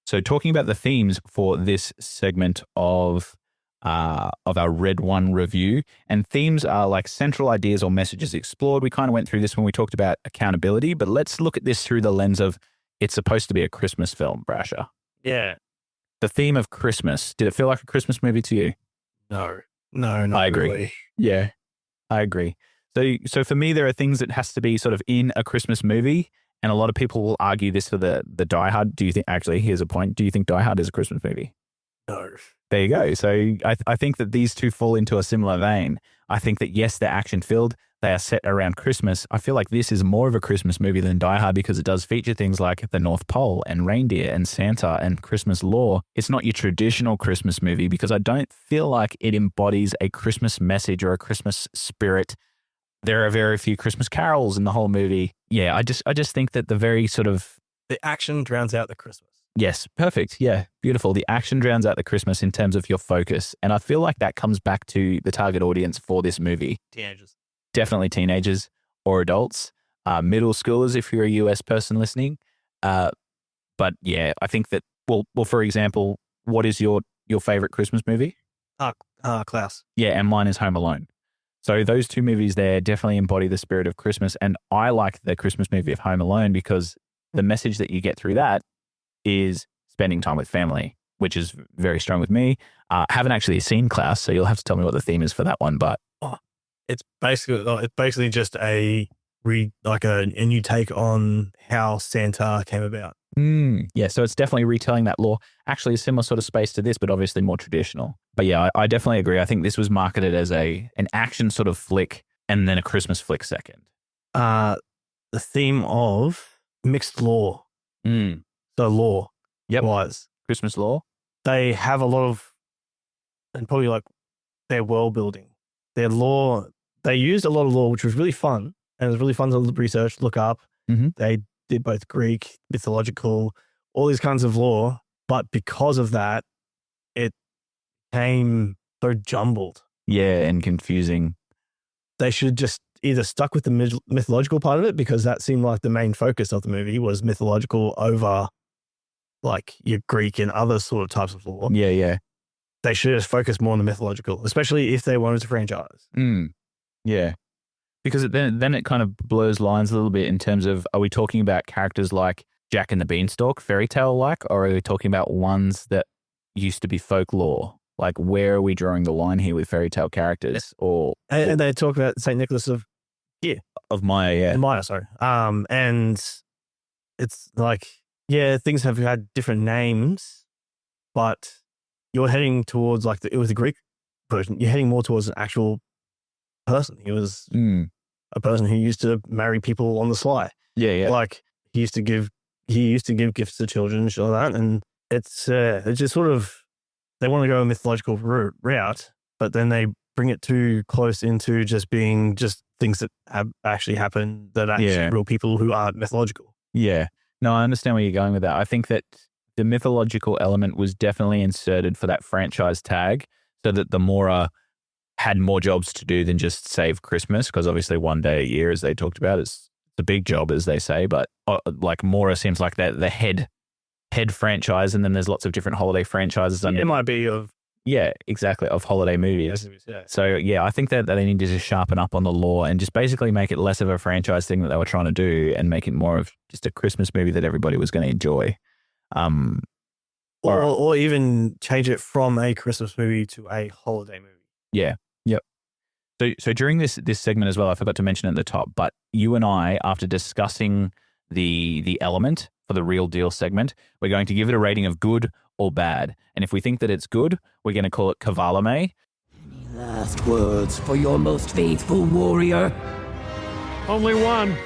So talking about the themes for this segment of our Red One review, and themes are like central ideas or messages explored. We kind of went through this when we talked about accountability, but let's look at this through the lens of it's supposed to be a Christmas film, Brasher. Yeah. The theme of Christmas. Did it feel like a Christmas movie to you? No, not I agree. Really. Yeah, I agree. So for me, there are things that has to be sort of in a Christmas movie. And a lot of people will argue this for the Die Hard. Do you think, actually, here's a point. Do you think Die Hard is a Christmas movie? No. There you go. So I think that these two fall into a similar vein. I think that, yes, they're action-filled. They are set around Christmas. I feel like this is more of a Christmas movie than Die Hard because it does feature things like the North Pole and reindeer and Santa and Christmas lore. It's not your traditional Christmas movie because I don't feel like it embodies a Christmas message or a Christmas spirit. There are very few Christmas carols in the whole movie. Yeah, I just think that the very sort of... The action drowns out the Christmas. Yes, perfect. Yeah, beautiful. The action drowns out the Christmas in terms of your focus. And I feel like that comes back to the target audience for this movie. Teenagers. Definitely teenagers or adults, middle schoolers if you're a US person listening. But yeah, I think that, well, for example, what is your favorite Christmas movie? Klaus. Yeah, and mine is Home Alone. So those two movies there definitely embody the spirit of Christmas. And I like the Christmas movie of Home Alone because the message that you get through that is spending time with family, which is very strong with me. Haven't actually seen Klaus, so you'll have to tell me what the theme is for that one. But it's basically just a new take on how Santa came about. Yeah, so it's definitely retelling that lore. Actually, a similar sort of space to this, but obviously more traditional. But yeah, I definitely agree. I think this was marketed as an action sort of flick and then a Christmas flick second. The theme of mixed lore. So lore. Yep. Wise. Christmas lore. They have a lot of, and probably like their world building, their lore. They used a lot of lore, which was really fun. and it was really fun to research, look up. Mhm. They did both Greek, mythological, all these kinds of lore, but because of that, it came so jumbled. Yeah, and confusing. They should have just either stuck with the mythological part of it, because that seemed like the main focus of the movie was mythological over like your Greek and other sort of types of lore. Yeah, yeah. They should have focused more on the mythological, especially if they wanted to franchise. Yeah. Because then it kind of blurs lines a little bit in terms of, are we talking about characters like Jack and the Beanstalk, fairy tale like, or are we talking about ones that used to be folklore? Like, where are we drawing the line here with fairy tale characters? And they talk about St. Nicholas of Maya, yeah. Maya, sorry. And it's like, yeah, things have had different names, but you're heading towards like it was the Greek version. You're heading more towards an actual person. He was a person who used to marry people on the sly. Yeah, yeah. Like he used to give gifts to children and shit like that. And it's just sort of, they want to go a mythological route, but then they bring it too close into just being just things that have actually happened, that are actually real people who aren't mythological. Yeah. No, I understand where you're going with that. I think that the mythological element was definitely inserted for that franchise tag so that the Mora had more jobs to do than just save Christmas, because obviously one day a year, as they talked about, is a big job, as they say, but like Mora seems like the head franchise, and then there's lots of different holiday franchises. It might be of... Yeah, exactly, of holiday movies. Yeah. So yeah, I think that they needed to sharpen up on the lore and just basically make it less of a franchise thing that they were trying to do, and make it more of just a Christmas movie that everybody was going to enjoy. Or even change it from a Christmas movie to a holiday movie. Yeah. Yep. So during this segment as well, I forgot to mention at the top, but you and I, after discussing the element for the real deal segment, we're going to give it a rating of good or bad. And if we think that it's good, we're going to call it Kavalame. Any last words for your most faithful warrior? Only one.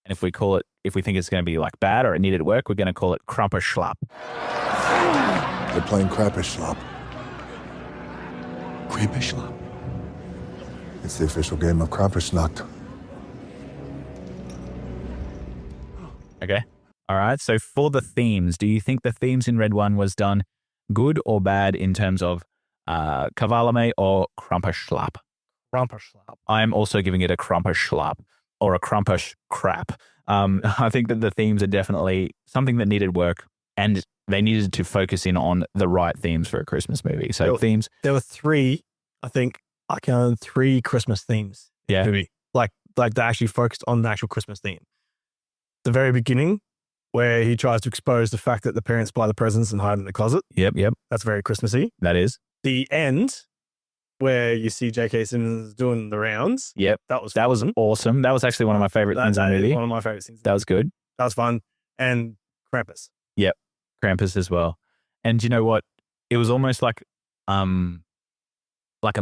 And if we think it's going to be like bad or it needed work, we're going to call it Krampus. They're playing Krampus. Krampus. It's the official game of Krampusnacht. Okay. All right. So for the themes, do you think the themes in Red One was done good or bad in terms of Kavalame or Krampus? I'm also giving it a Krampus or a Krampus crap. I think that the themes are definitely something that needed work, and they needed to focus in on the right themes for a Christmas movie. So themes. There were three, I think I counted 3 Christmas themes. Yeah. Movie. Like they actually focused on the actual Christmas theme. The very beginning, where he tries to expose the fact that the parents buy the presents and hide in the closet. Yep. That's very Christmassy. That is. The end, where you see J.K. Simmons doing the rounds. Yep. That was awesome. That was actually one of my favorite things in the movie. One of my favorite things. That was good. That was fun. And Krampus. Yep. Krampus as well. And you know what? It was almost like a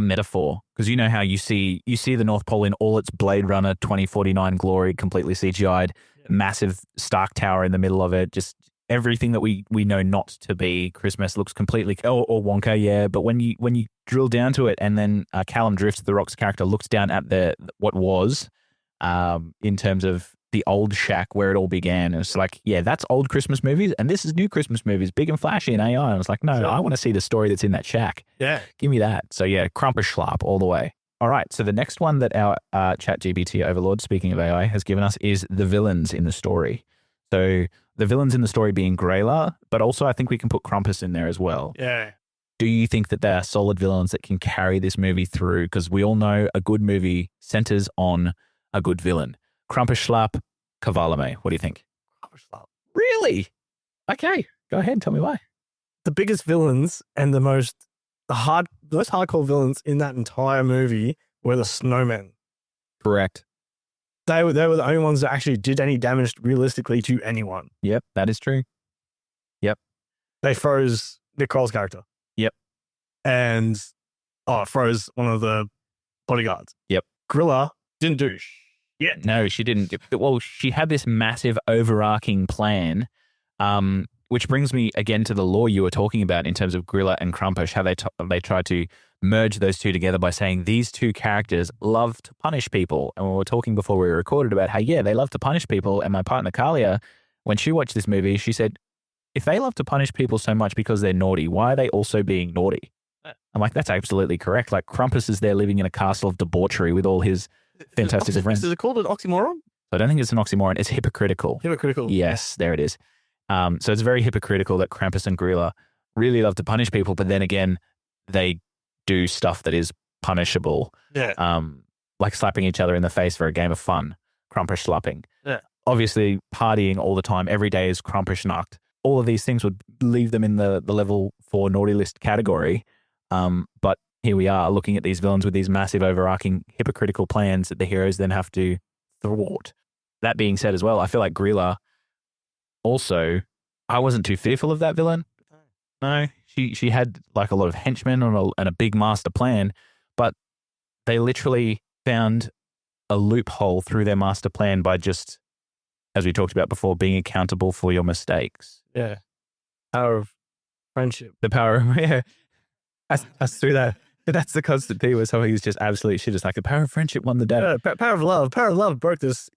metaphor, because you know how you see the North Pole in all its Blade Runner 2049 glory, completely CGI'd, massive Stark Tower in the middle of it, just everything that we know not to be Christmas looks completely or Wonka, yeah. But when you drill down to it, and then Callum Drifts, the Rock's character, looks down at what was in terms of the old shack where it all began. And it's like, yeah, that's old Christmas movies, and this is new Christmas movies, big and flashy and AI. And I was like, no, I want to see the story that's in that shack. Yeah. Give me that. So yeah, Krampus all the way. All right. So the next one that our ChatGPT overlord, speaking of AI, has given us is the villains in the story. So the villains in the story being Grayla, but also I think we can put Krampus in there as well. Yeah. Do you think that they are solid villains that can carry this movie through? Because we all know a good movie centers on a good villain. Krampus, Kavalame. What do you think? Krampus. Really? Okay. Go ahead. Tell me why. The biggest villains and the most hardcore villains in that entire movie were the snowmen. Correct. They were the only ones that actually did any damage realistically to anyone. Yep, that is true. Yep. They froze Nick Kroll's character. Yep. And froze one of the bodyguards. Yep. Grilla didn't do shit. No, she didn't. Well, she had this massive overarching plan, which brings me again to the law you were talking about in terms of Grilla and Krampus, how they try to merge those two together by saying these two characters love to punish people. And we were talking before we recorded about how, they love to punish people. And my partner, Kalia, when she watched this movie, she said, if they love to punish people so much because they're naughty, why are they also being naughty? I'm like, that's absolutely correct. Like Krampus is there living in a castle of debauchery with all his fantastic friends. Is it called an oxymoron? I don't think it's an oxymoron. It's hypocritical. Hypocritical. Yes, there it is. So it's very hypocritical that Krampus and Grilla really love to punish people, but then again, they do stuff that is punishable. Yeah. Like slapping each other in the face for a game of fun. Krampus slapping. Yeah. Obviously, partying all the time. Every day is Krampusnacht. All of these things would leave them in the level 4 naughty list category. But here we are looking at these villains with these massive overarching hypocritical plans that the heroes then have to thwart. That being said as well, I feel like Grilla also, I wasn't too fearful of that villain. No, she had like a lot of henchmen and a big master plan, but they literally found a loophole through their master plan by just, as we talked about before, being accountable for your mistakes. Yeah. Power of friendship. The power of, that's through that. That's the constant theme where something is just absolute shit. It's like the power of friendship won the day. Yeah, power of love. Power of love broke this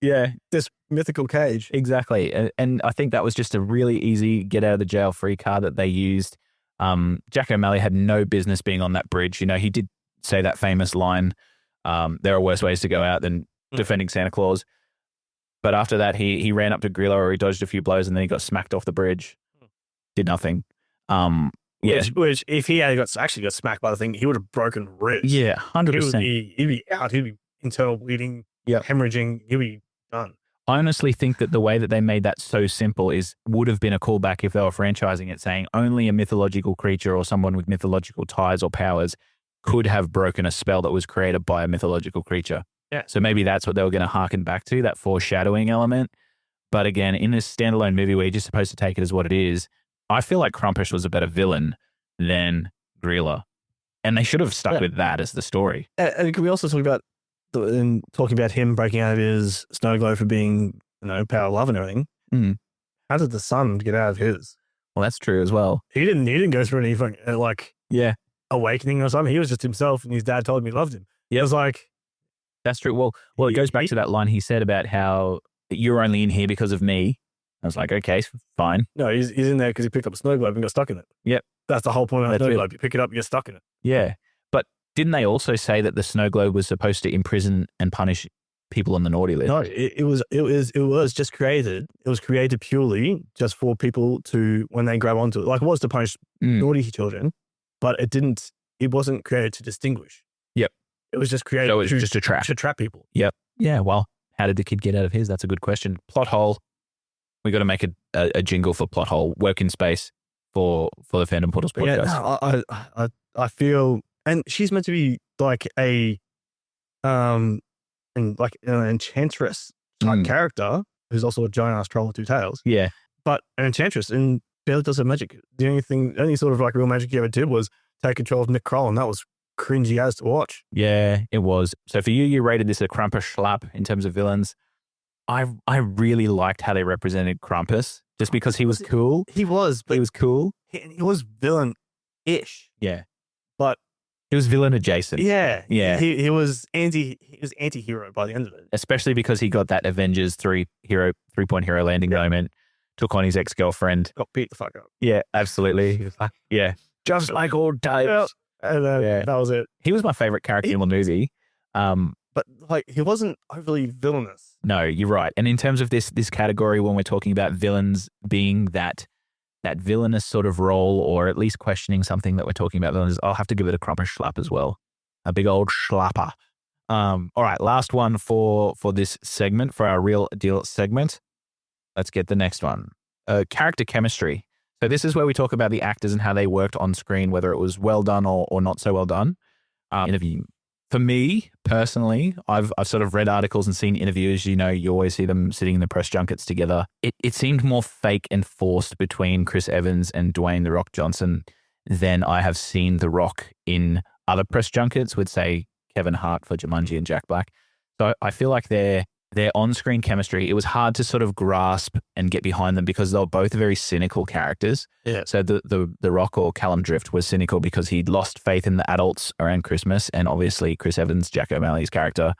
mythical cage. Exactly. And I think that was just a really easy get out of the jail free card that they used. Jack O'Malley had no business being on that bridge. You know, he did say that famous line, there are worse ways to go out than defending Santa Claus. But after that, he ran up to Grilla, or he dodged a few blows, and then he got smacked off the bridge. Did nothing. Yeah. Which if he had actually got smacked by the thing, he would have broken ribs. Yeah, 100%. He'd be out. He'd be internal bleeding, hemorrhaging. He'd be done. I honestly think that the way that they made that so simple would have been a callback if they were franchising it, saying only a mythological creature or someone with mythological ties or powers could have broken a spell that was created by a mythological creature. Yeah. So maybe that's what they were going to harken back to, that foreshadowing element. But again, in this standalone movie where you're just supposed to take it as what it is, I feel like Krampus was a better villain than Grilla. And they should have stuck with that as the story. And can we also talk about him breaking out of his snow globe for being, power of love and everything? Mm. How did the sun get out of his? Well, that's true as well. He didn't go through anything awakening or something. He was just himself, and his dad told him he loved him. Yeah, it was like, that's true. Well, it goes back to that line he said about how you're only in here because of me. I was like, okay, fine. No, he's in there because he picked up a snow globe and got stuck in it. Yep. That's the whole point of the snow globe. You pick it up, you get stuck in it. Yeah. But didn't they also say that the snow globe was supposed to imprison and punish people on the naughty list? No, it was just created. It was created purely just for people to, when they grab onto it, like it was to punish naughty children, but it wasn't created to distinguish. Yep. It was just created just to trap. To trap people. Yep. Yeah, well, how did the kid get out of his? That's a good question. Plot hole. We got to make a jingle for plot hole. Work in space for the Fandom Portals podcast. Yeah, no, I feel, and she's meant to be like an enchantress type character who's also a giant ass troll with two tails. Yeah, but an enchantress and barely does her magic. The only sort of like real magic you ever did was take control of Nick Kroll, and that was cringy as to watch. Yeah, it was. So for you rated this a Krampus schlapp in terms of villains. I really liked how they represented Krampus just because he was cool. He was, but he was cool. He was villain-ish. Yeah. But he was villain adjacent. Yeah. Yeah. He was anti-hero by the end of it. Especially because he got that Avengers 3-point hero landing moment, took on his ex-girlfriend. Got beat the fuck up. Yeah, absolutely. He was like, yeah. Just like old times. Yeah. And that was it. He was my favorite character in the movie. But like he wasn't overly villainous. No, you're right. And in terms of this category, when we're talking about villains being that villainous sort of role, or at least questioning something that we're talking about villains, I'll have to give it a Krampus schlapp as well. A big old schlapper. All right, last one for this segment, for our real deal segment. Let's get the next one. Character chemistry. So this is where we talk about the actors and how they worked on screen, whether it was well done or not so well done. Interview. For me, personally, I've sort of read articles and seen interviews. You always see them sitting in the press junkets together. It seemed more fake and forced between Chris Evans and Dwayne "The Rock" Johnson than I have seen The Rock in other press junkets with, say, Kevin Hart for Jumanji and Jack Black. So I feel like their their on-screen chemistry, it was hard to sort of grasp and get behind them because they were both very cynical characters. Yeah. So the Rock, or Callum Drift, was cynical because he'd lost faith in the adults around Christmas, and obviously Chris Evans, Jack O'Malley's character,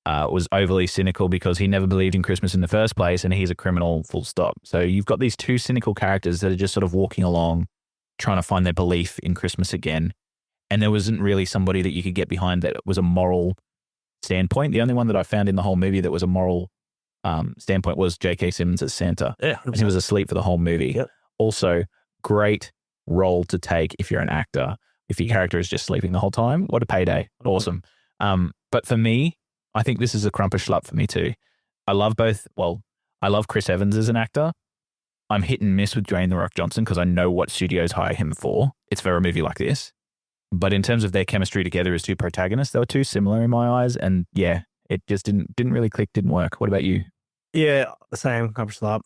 was overly cynical because he never believed in Christmas in the first place, and he's a criminal, full stop. So you've got these two cynical characters that are just sort of walking along, trying to find their belief in Christmas again. And there wasn't really somebody that you could get behind that was a moral standpoint. The only one that I found in the whole movie that was a moral standpoint was J.K. Simmons as Santa. Yeah, 100%. And he was asleep for the whole movie. Yep. Also, great role to take if you're an actor. If your character is just sleeping the whole time, what a payday. Awesome. But for me, I think this is a Krampus schlup for me too. I love Chris Evans as an actor. I'm hit and miss with Dwayne "The Rock" Johnson because I know what studios hire him for. It's for a movie like this. But in terms of their chemistry together as two protagonists, they were too similar in my eyes. And yeah, it just didn't really click, didn't work. What about you? Yeah, the same, Krampus schlup.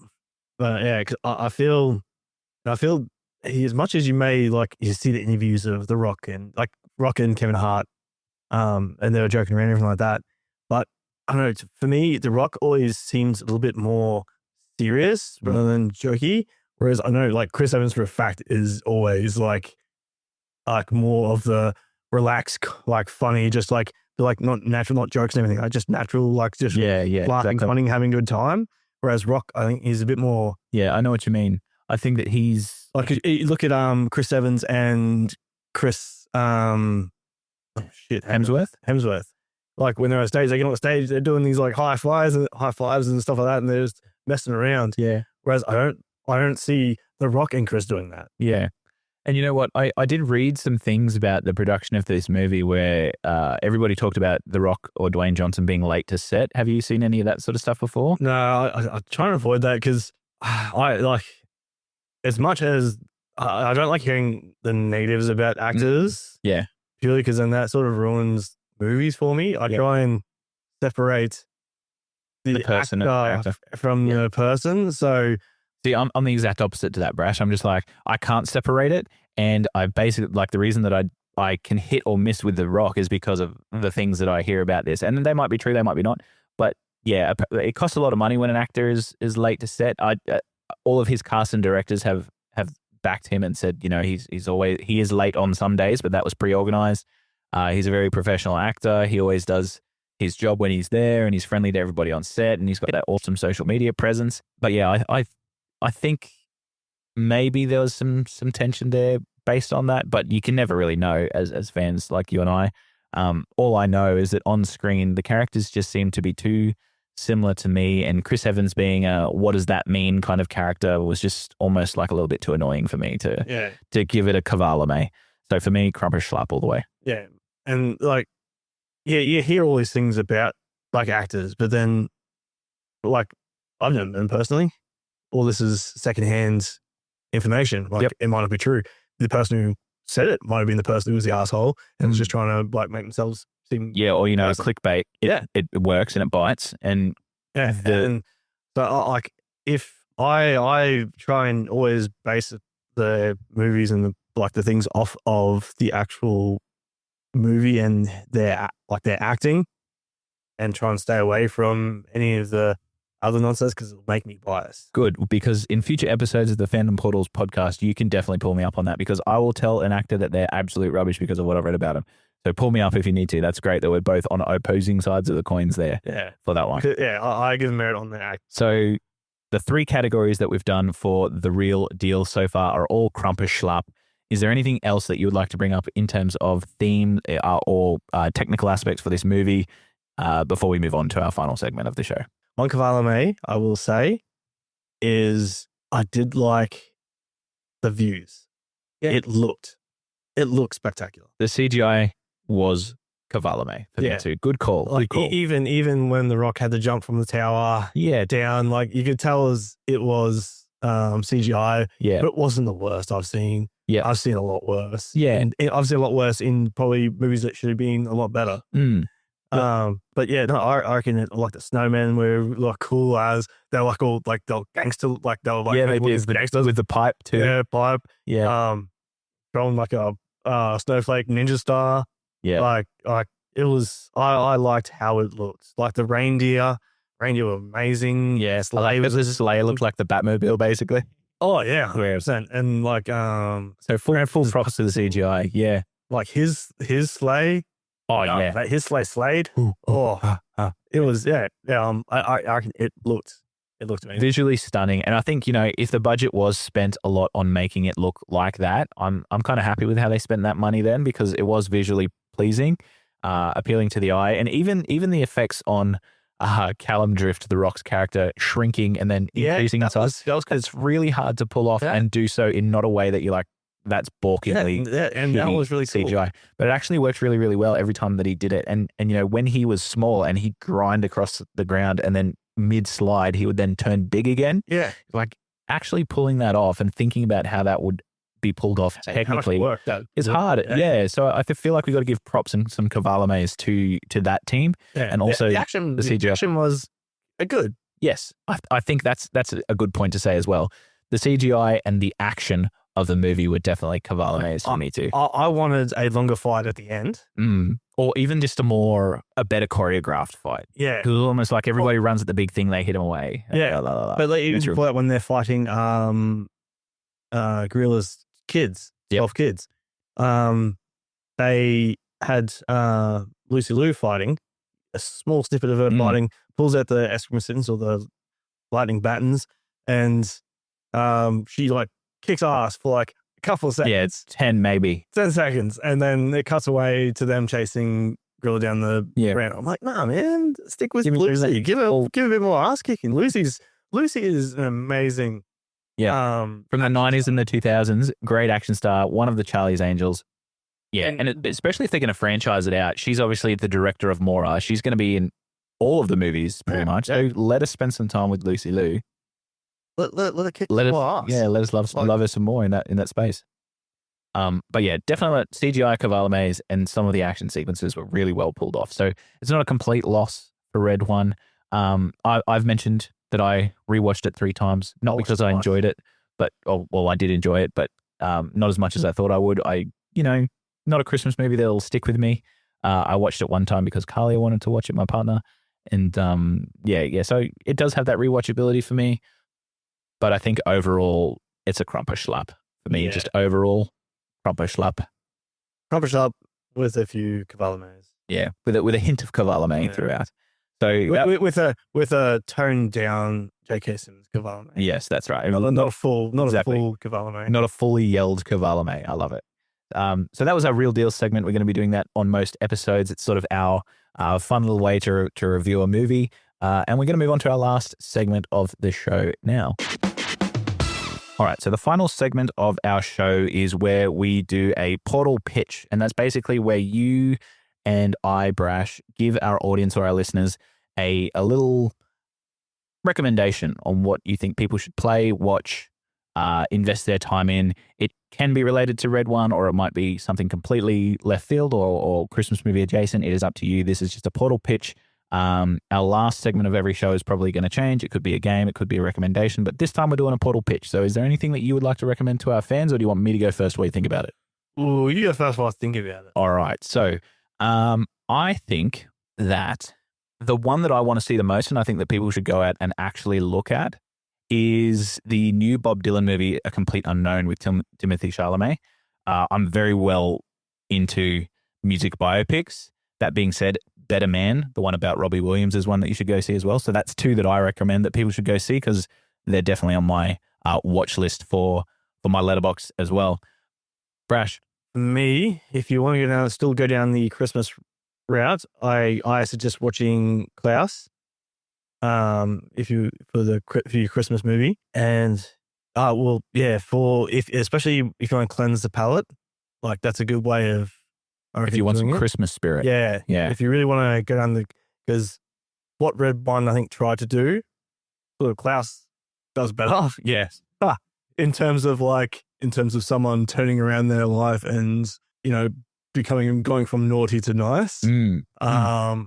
But yeah, because I feel he, as much as you may like, you see the interviews of The Rock and Kevin Hart, and they were joking around and everything like that. But I don't know, for me, The Rock always seems a little bit more serious rather than jokey. Whereas I know like Chris Evans for a fact is always like more of the relaxed, like funny, just like not natural, not jokes and everything, like just natural, like just laughing, exactly. funny, having a good time. Whereas Rock, I think he's a bit more. Yeah, I know what you mean. I think that he's Like you look at Chris Evans and Chris Hemsworth. Like when they're on stage, they get on the stage, they're doing these like high fives and stuff like that, and they're just messing around. Yeah. Whereas I don't see The Rock and Chris doing that. Yeah. And you know what? I did read some things about the production of this movie where everybody talked about The Rock or Dwayne Johnson being late to set. Have you seen any of that sort of stuff before? No, I try to avoid that because I like, as much as I don't like hearing the negatives about actors. Yeah. Purely because then that sort of ruins movies for me. I try and separate the person actor from the person. So see, I'm the exact opposite to that, Brash. I'm just like, I can't separate it. And I basically, like, the reason that I can hit or miss with The Rock is because of the things that I hear about this. And they might be true, they might be not. But yeah, it costs a lot of money when an actor is late to set. All of his cast and directors have backed him and said, you know, he is late on some days, but that was pre-organized. He's a very professional actor. He always does his job when he's there, and he's friendly to everybody on set, and he's got that awesome social media presence. But yeah, I think maybe there was some tension there based on that, but you can never really know as fans like you and I. All I know is that on screen, the characters just seem to be too similar to me, and Chris Evans being a what does that mean kind of character was just almost like a little bit too annoying for me to give it a Kavalame. So for me, Krampus schlup all the way. Yeah. And like, yeah, you hear all these things about like actors, but then like I've never met them personally. All this is secondhand information. Like it might not be true. The person who said it might have been the person who was the asshole and was just trying to like make themselves seem. Yeah, or clickbait. It works and it bites. And and so like if I try and always base the movies and the things off of the actual movie and their acting, and try and stay away from any of the other nonsense because it'll make me biased. Good, because in future episodes of the Fandom Portals podcast, you can definitely pull me up on that because I will tell an actor that they're absolute rubbish because of what I've read about them. So pull me up if you need to. That's great that we're both on opposing sides of the coins there. Yeah. For that one. Yeah, I give merit on the act. So the three categories that we've done for the real deal so far are all Krampus schlup. Is there anything else that you would like to bring up in terms of theme or technical aspects for this movie before we move on to our final segment of the show? One Kavalame, I will say, is I did like the views. Yeah. It looked spectacular. The CGI was Kavalame for me too. Good call. Like Good call. Even when The Rock had to jump from the tower down, like you could tell it was CGI, but it wasn't the worst I've seen. Yeah. I've seen a lot worse. Yeah. And I've seen a lot worse in probably movies that should have been a lot better. But yeah, no, I reckon like the snowmen were like cool as they're like all like they're gangster, like they were like they did gangsters with the pipe too. Yeah, pipe. Yeah. Throwing like a snowflake ninja star. Yeah. Like it was. I liked how it looked. Like the reindeer Reindeer were amazing. Yes, this Slayer looked like the Batmobile, basically. Oh yeah, 100%. And like So full props to the CGI. Yeah. like his sleigh. Oh yeah. His sleigh slayed. It was I reckon it looked amazing. Visually stunning. And I think, if the budget was spent a lot on making it look like that, I'm kind of happy with how they spent that money then, because it was visually pleasing, appealing to the eye. And even the effects on Callum Drift, The Rock's character, shrinking and then increasing in size. It's really hard to pull off and do so in not a way that you're like, that's balkingly and that was really cool. CGI. But it actually worked really, really well every time that he did it. And when he was small and he'd grind across the ground and then mid-slide, he would then turn big again. Yeah. Like actually pulling that off and thinking about how that would be pulled off technically is hard. Yeah. So I feel like we got to give props and some cavalames to that team. Yeah. And also the action was good. Yes. I think that's a good point to say as well. The CGI and the action of the movie were definitely cavalames for me too. I wanted a longer fight at the end. Or even just a better choreographed fight. Yeah. Because it was almost like everybody runs at the big thing, they hit him away. Yeah. But like, even when they're fighting Gorilla's kids, 12 kids, they had Lucy Liu fighting, a small snippet of her fighting, pulls out the excrements or the lightning battens, and she like kicks ass for like a couple of seconds. Yeah, it's 10 maybe. 10 seconds. And then it cuts away to them chasing Gorilla down the ground. I'm like, nah, man, stick with Lucy. Give her a bit more ass kicking. Lucy is an amazing. Yeah. From the 90s and the 2000s, great action star, one of the Charlie's Angels. Yeah. And especially if they're going to franchise it out, she's obviously the director of Mora. She's going to be in all of the movies pretty much. So let us spend some time with Lucy Liu. Let her kick more ass. Yeah, let us love her some more in that space. But yeah, definitely CGI cavalames and some of the action sequences were really well pulled off. So it's not a complete loss for Red One. I've mentioned that I rewatched it 3 times, not because I enjoyed it, but I did enjoy it, but not as much as I thought I would. Not a Christmas movie that'll stick with me. I watched it one time because Carlia wanted to watch it, my partner, and so it does have that rewatchability for me. But I think overall, it's a Krampus schlap for me. Just overall, Krampus schlap. Krampus schlap with a few cavalames. Yeah, with a hint of cavalame throughout. So with a toned down J.K. Simmons cavalame. Yes, that's right. Not a full cavalame. Not a fully yelled cavalame. I love it. So that was our Real Deal segment. We're going to be doing that on most episodes. It's sort of our fun little way to review a movie. And we're going to move on to our last segment of the show now. All right, so the final segment of our show is where we do a portal pitch. And that's basically where you and I, Brash, give our audience or our listeners a little recommendation on what you think people should play, watch, invest their time in. It can be related to Red One, or it might be something completely left field or Christmas movie adjacent. It is up to you. This is just a portal pitch. Our last segment of every show is probably going to change. It could be a game, it could be a recommendation, but this time we're doing a portal pitch. So is there anything that you would like to recommend to our fans, or do you want me to go first while you think about it? Oh, you go first while I think about it. All right. So I think that the one that I want to see the most, and I think that people should go out and actually look at, is the new Bob Dylan movie, A Complete Unknown, with Timothée Chalamet. I'm very well into music biopics. That being said, Better Man, the one about Robbie Williams, is one that you should go see as well. So that's 2 that I recommend that people should go see, because they're definitely on my watch list for my letterbox as well. Brash. Me, if you want to still go down the Christmas route, I suggest watching Klaus. For your Christmas movie, and especially if you want to cleanse the palate, like that's a good way of. If you want some Christmas spirit, yeah. If you really want to go down because what Red One I think tried to do, sort of Klaus does better. Yes. In terms of someone turning around their life and going from naughty to nice. I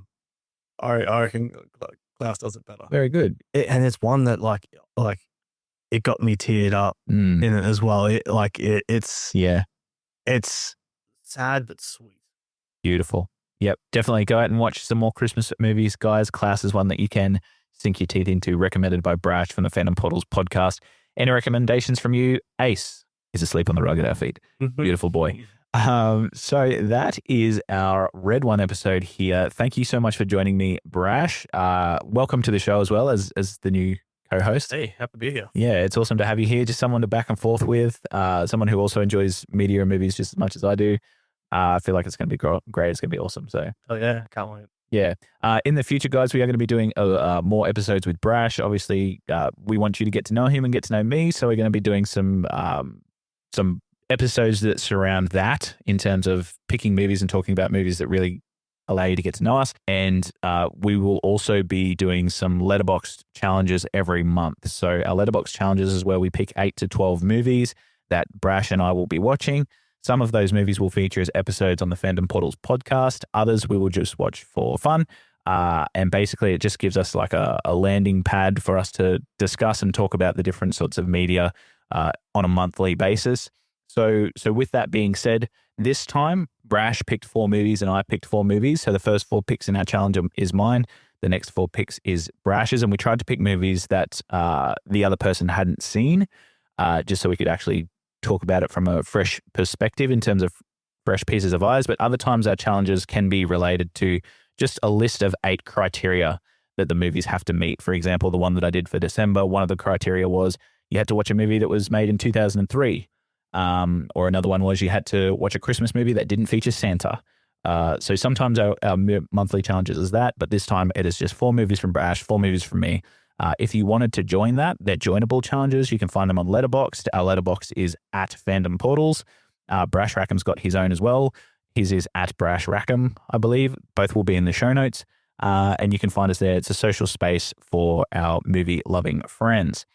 reckon Klaus does it better. Very good. And it's one that like it got me teared up in it as well. It's sad but sweet. Beautiful. Yep. Definitely go out and watch some more Christmas movies, guys. Klaus is one that you can sink your teeth into, recommended by Brash from the Fandom Portals podcast. Any recommendations from you? Ace is asleep on the rug at our feet. Beautiful boy. So that is our Red One episode here. Thank you so much for joining me, Brash. Welcome to the show as well as the new co-host. Hey, happy to be here. Yeah, it's awesome to have you here. Just someone to back and forth with, someone who also enjoys media and movies just as much as I do. I feel like it's going to be great. It's going to be awesome. So, Oh yeah, can't wait. yeah. In the future, guys, we are going to be doing more episodes with Brash. Obviously, we want you to get to know him and get to know me. So we're going to be doing some episodes that surround that in terms of picking movies and talking about movies that really allow you to get to know us. And we will also be doing some Letterboxd challenges every month. So our Letterboxd challenges is where we pick 8 to 12 movies that Brash and I will be watching. Some of those movies will feature as episodes on the Fandom Portals podcast. Others we will just watch for fun. And basically it just gives us like a landing pad for us to discuss and talk about the different sorts of media on a monthly basis. So with that being said, this time Brash picked 4 movies and I picked 4 movies. So the first 4 picks in our challenge is mine. The next 4 picks is Brash's. And we tried to pick movies that the other person hadn't seen, just so we could actually talk about it from a fresh perspective in terms of fresh pieces of eyes. But other times our challenges can be related to just a list of 8 criteria that the movies have to meet. For example, the one that I did for December, one of the criteria was you had to watch a movie that was made in 2003. Or another one was you had to watch a Christmas movie that didn't feature Santa. So sometimes our monthly challenges is that, but this time it is just 4 movies from Brash, 4 movies from me. If you wanted to join that, they're joinable challenges. You can find them on Letterboxd. Our Letterboxd is at Fandom Portals. Brash Rackham's got his own as well. His is at Brash Rackham, I believe. Both will be in the show notes. And you can find us there. It's a social space for our movie-loving friends.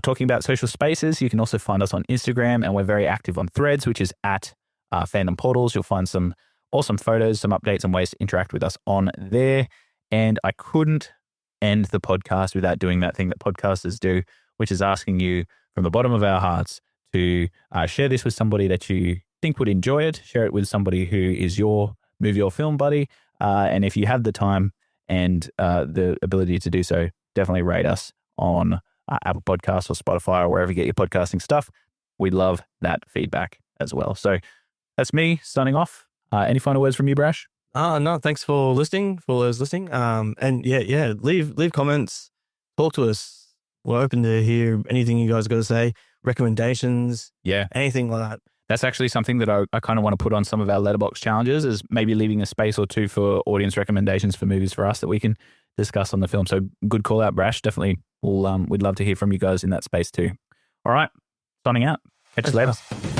Talking about social spaces, you can also find us on Instagram, and we're very active on Threads, which is at Fandom Portals. You'll find some awesome photos, some updates, and ways to interact with us on there. And I couldn't end the podcast without doing that thing that podcasters do, which is asking you from the bottom of our hearts to share this with somebody that you think would enjoy it. Share it with somebody who is your movie or film buddy. And if you have the time and the ability to do so, definitely rate us on Apple Podcasts or Spotify or wherever you get your podcasting stuff. We love that feedback as well. So that's me signing off. Any final words from you, Brash? No, thanks for listening, for those listening. And yeah, leave comments, talk to us. We're open to hear anything you guys got to say, recommendations, anything like that. That's actually something that I kind of want to put on some of our Letterboxd challenges, is maybe leaving a space or two for audience recommendations for movies for us that we can discuss on the film. So good call out, Brash. Definitely we'd love to hear from you guys in that space too. All right, signing out. Catch you later.